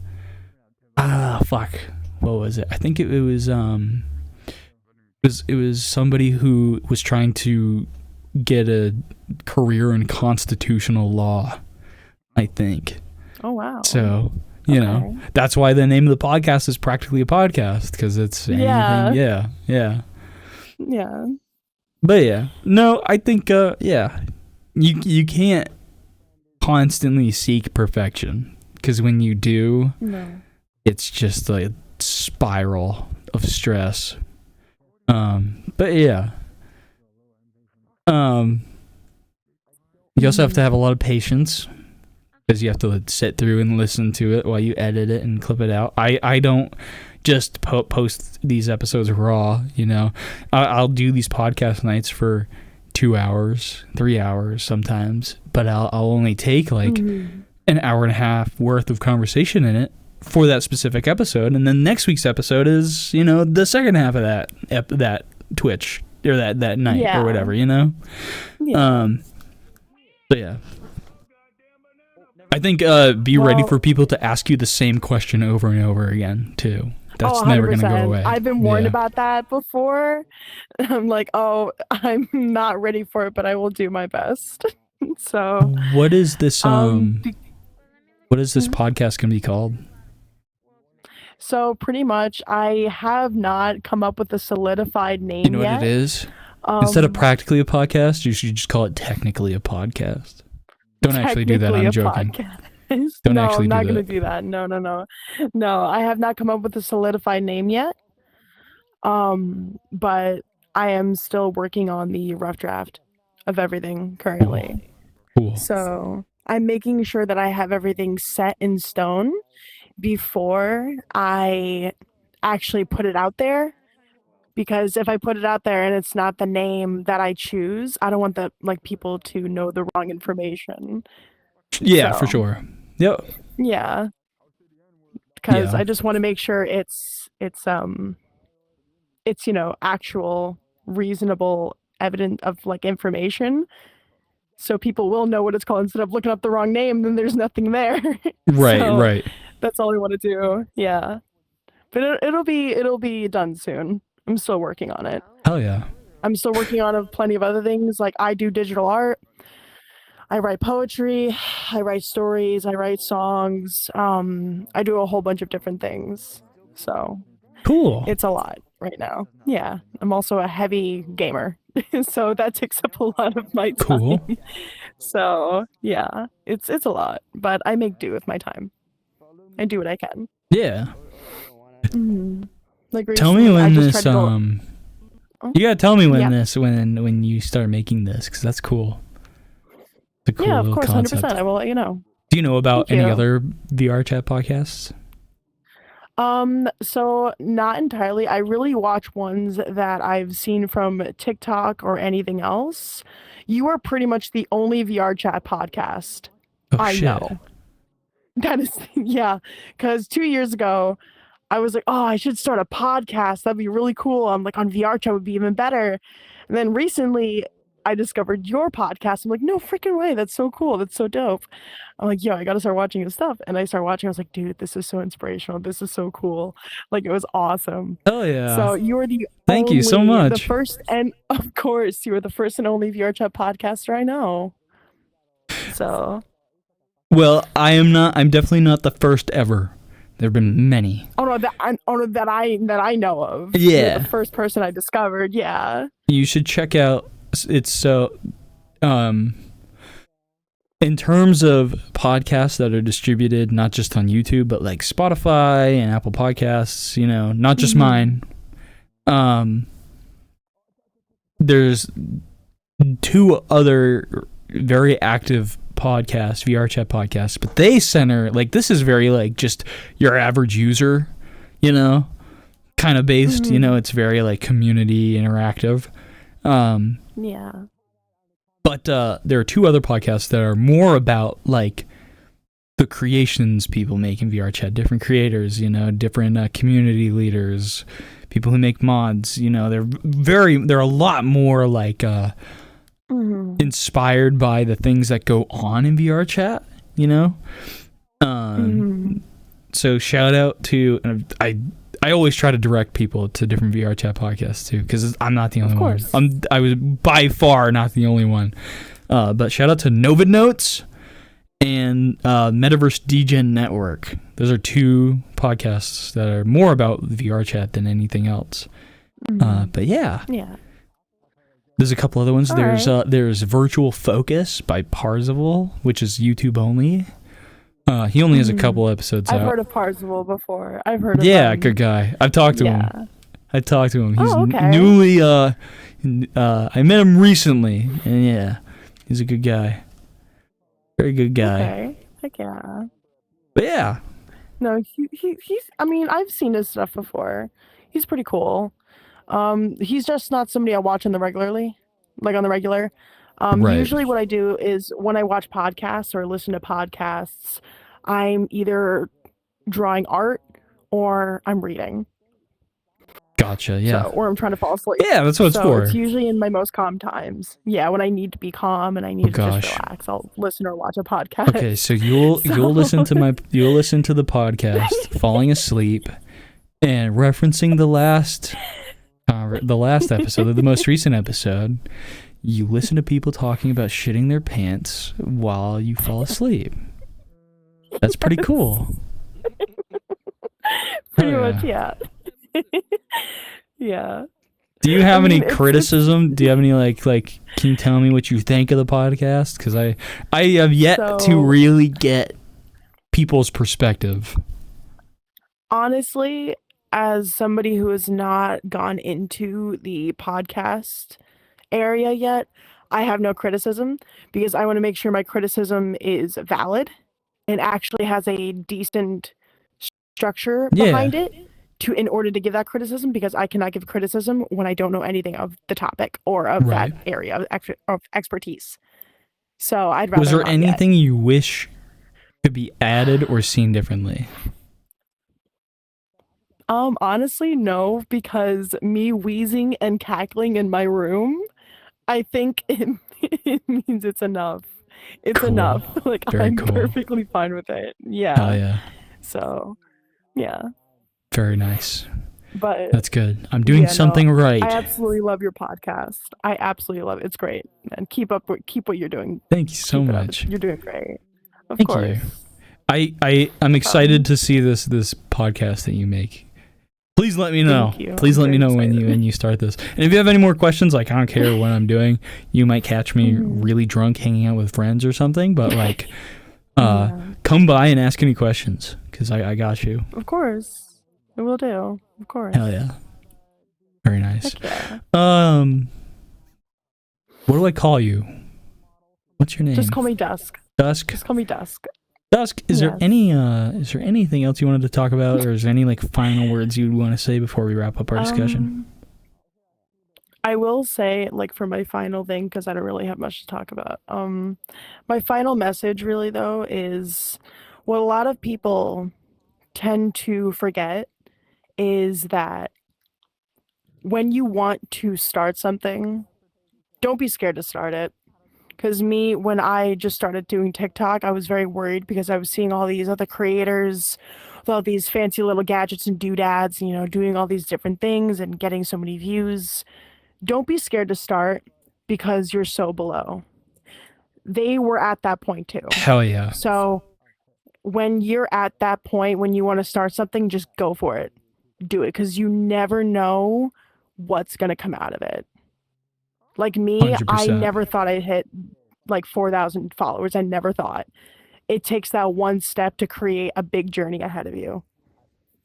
What was it? I think it was it was somebody who was trying to get a career in constitutional law, I think. Oh, wow. So, you know, that's why the name of the podcast is practically a podcast, because it's anything. Yeah. But yeah, no, I think, you can't constantly seek perfection, because when you do, it's just a spiral of stress. But yeah. You also have to have a lot of patience, because you have to sit through and listen to it while you edit it and clip it out. I don't just post these episodes raw, you know. I'll do these podcast nights for 2 hours, 3 hours sometimes, but I'll only take an hour and a half worth of conversation in it for that specific episode, and then next week's episode is, you know, the second half of that Twitch or that night or whatever, you know. So yeah, I think be ready for people to ask you the same question over and over again too. That's never gonna go away. I've been warned about that before. I'm like, I'm not ready for it, but I will do my best. So what is this what is this podcast gonna be called? So pretty much, I have not come up with a solidified name yet. You know yet. what it is? Instead of practically a podcast, you should just call it technically a podcast. Don't actually do that. I'm joking. Don't actually do that. I'm not going to do that. No, I have not come up with a solidified name yet. But I am still working on the rough draft of everything currently. Cool. So I'm making sure that I have everything set in stone before I actually put it out there, because if I put it out there and it's not the name that I choose, I don't want people to know the wrong information. Yeah, for sure. Yep. Yeah, because I just want to make sure it's actual reasonable evidence of information, so people will know what it's called instead of looking up the wrong name. Then there's nothing there. Right. That's all I want to do. Yeah, but it'll be done soon. I'm still working on it. Hell yeah. I'm still working on plenty of other things. I do digital art. I write poetry, I write stories, I write songs. I do a whole bunch of different things. So Cool. it's a lot right now. Yeah. I'm also a heavy gamer. So that takes up a lot of my time. Cool. So yeah, it's a lot. But I make do with my time. I do what I can. Yeah. Like Tell me recently, I when just this tried to go. you gotta tell me when Yeah. this when you start making this, because that's cool. It's a cool Yeah, of little course, concept. 100%. I will let you know. Do you know about Thank any you. other VRChat podcasts? So not entirely. I really watch ones that I've seen from TikTok or anything else. You are pretty much the only VRChat podcast Oh I shit. know. That is, yeah, because 2 years ago, I was like, oh, I should start a podcast. That'd be really cool. I'm like, on VRChat would be even better. And then recently, I discovered your podcast. I'm like, no freaking way. That's so cool. That's so dope. I'm like, yo, I gotta start watching his stuff. And I started watching. I was like, dude, this is so inspirational. This is so cool. Like, it was awesome. Hell yeah. So you were the Thank you so the much. first, and of course, you were the first and only VRChat podcaster I know. So. Well, I'm definitely not the first ever. There have been many. Oh no, that I know of. Yeah. You're the first person I discovered. Yeah. You should check out. It's so. In terms of podcasts that are distributed not just on YouTube but like Spotify and Apple Podcasts, you know, not just mine. There's 2 other very active podcasts, VRChat podcasts, but they center like this is very like just your average user, you know, kind of based. You know, it's very like community interactive. Yeah. But there are 2 other podcasts that are more about like the creations people make in VRChat, different creators, you know, different community leaders, people who make mods. You know, they're a lot more like inspired by the things that go on in VRChat. You know, so shout out to I always try to direct people to different VRChat podcasts too, because I'm not the only one. I was by far not the only one. But shout out to Nova Notes and Metaverse Degen Network. Those are 2 podcasts that are more about VRChat than anything else. But yeah. There's a couple other ones. There's Virtual Focus by Parzival, which is YouTube only. He only has a couple episodes out. I've heard of Parzival before. I've heard of him. Yeah, good guy. I've talked to him. I talked to him. He's newly I met him recently, and yeah, he's a good guy. Very good guy. Okay. Heck yeah. But yeah. No, he's I mean, I've seen his stuff before. He's pretty cool. He's just not somebody I watch on the regular. Right. Usually what I do is when I watch podcasts or listen to podcasts, I'm either drawing art or I'm reading. Gotcha, yeah. So, or I'm trying to fall asleep. Yeah, that's what it's for. It's usually in my most calm times. Yeah, when I need to be calm and I need to just relax, I'll listen or watch a podcast. Okay, so you'll listen to the podcast falling asleep and referencing the last episode, the most recent episode. You listen to people talking about shitting their pants while you fall asleep. That's pretty cool. Pretty much, yeah. Yeah. Do you have any criticism? Do you have any like? Can you tell me what you think of the podcast? Because I have yet to really get people's perspective. Honestly, as somebody who has not gone into the podcast area yet, I have no criticism because I want to make sure my criticism is valid and actually has a decent structure behind it in order to give that criticism, because I cannot give criticism when I don't know anything of the topic or of that area of expertise. So I'd rather. Was there anything you wish could be added or seen differently? Honestly, no, because me wheezing and cackling in my room, I think it means it's enough. It's enough. Like, I'm perfectly fine with it. Yeah. Oh, yeah. So, yeah. Very nice. But That's good. I'm doing something right. I absolutely love your podcast. I absolutely love it. It's great. And keep what you're doing. Thank you so Keep it up. much. You're doing great. Of Thank course. you. I'm excited to see this podcast that you make. Please let me know. Thank you. Please I'm let me know very when you start this. And if you have any more questions, like, I don't care what I'm doing. You might catch me really drunk hanging out with friends or something, but like come by and ask any questions, because I got you. Of course. I will do. Of course. Hell yeah. Very nice. Heck yeah. What do I call you? What's your name? Just call me Dusk. Dusk? Just call me Dusk. Dusk, is there anything else you wanted to talk about, or is there any like final words you'd want to say before we wrap up our discussion? I will say, like, for my final thing, because I don't really have much to talk about. My final message really though is what a lot of people tend to forget is that when you want to start something, don't be scared to start it. Because when I just started doing TikTok, I was very worried because I was seeing all these other creators with all these fancy little gadgets and doodads, doing all these different things and getting so many views. Don't be scared to start because you're so below. They were at that point too. Hell yeah. So when you're at that point, when you want to start something, just go for it. Do it, because you never know what's going to come out of it. Like me, 100%. I never thought I'd hit like 4,000 followers. I never thought. It takes that one step to create a big journey ahead of you.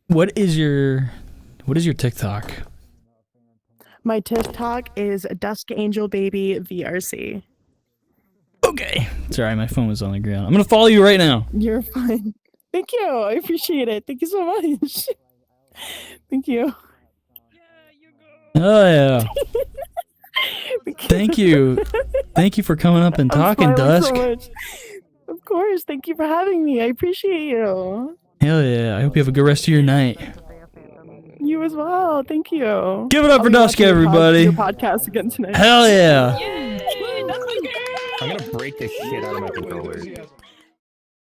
What is your TikTok? My TikTok is Dusk Angel Baby VRC. Okay. Sorry, my phone was on the ground. I'm gonna follow you right now. You're fine. Thank you. I appreciate it. Thank you so much. Thank you. Oh yeah. Thank you. Thank you for coming up and talking, Dusk. So much. Of course. Thank you for having me. I appreciate you. Hell yeah. I hope you have a good rest of your night. You as well. Thank you. Give it up for Dusk, everybody. Your podcast again tonight. Hell yeah. I'm gonna break the shit out of my controller.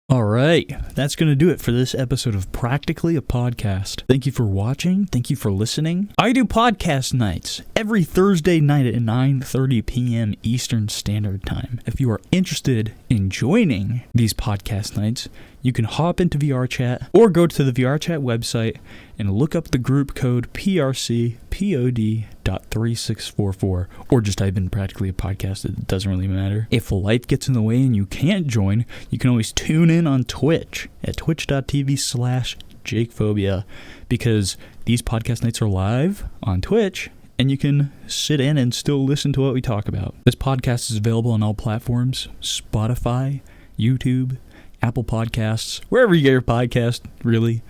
All right, that's going to do it for this episode of Practically a Podcast. Thank you for watching. Thank you for listening. I do podcast nights every Thursday night at 9:30 p.m. Eastern Standard Time. If you are interested in joining these podcast nights, you can hop into VRChat or go to the VRChat website and look up the group code PRCPOD.3644, or just type in Practically a Podcast. It doesn't really matter. If life gets in the way and you can't join, you can always tune in on Twitch at twitch.tv/JakePhobia, because these podcast nights are live on Twitch and you can sit in and still listen to what we talk about. This podcast is available on all platforms: Spotify, YouTube, Apple Podcasts, wherever you get your podcast, really.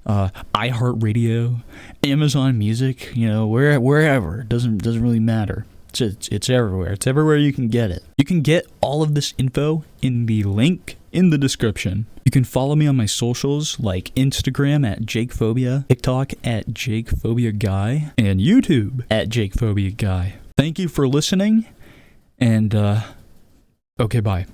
iHeartRadio, Amazon Music, wherever. It doesn't really matter. It's everywhere. It's everywhere you can get it. You can get all of this info in the link in the description. You can follow me on my socials, like Instagram at JakePhobia, TikTok at JakePhobiaGuy, and YouTube at JakePhobiaGuy. Thank you for listening, and okay, bye.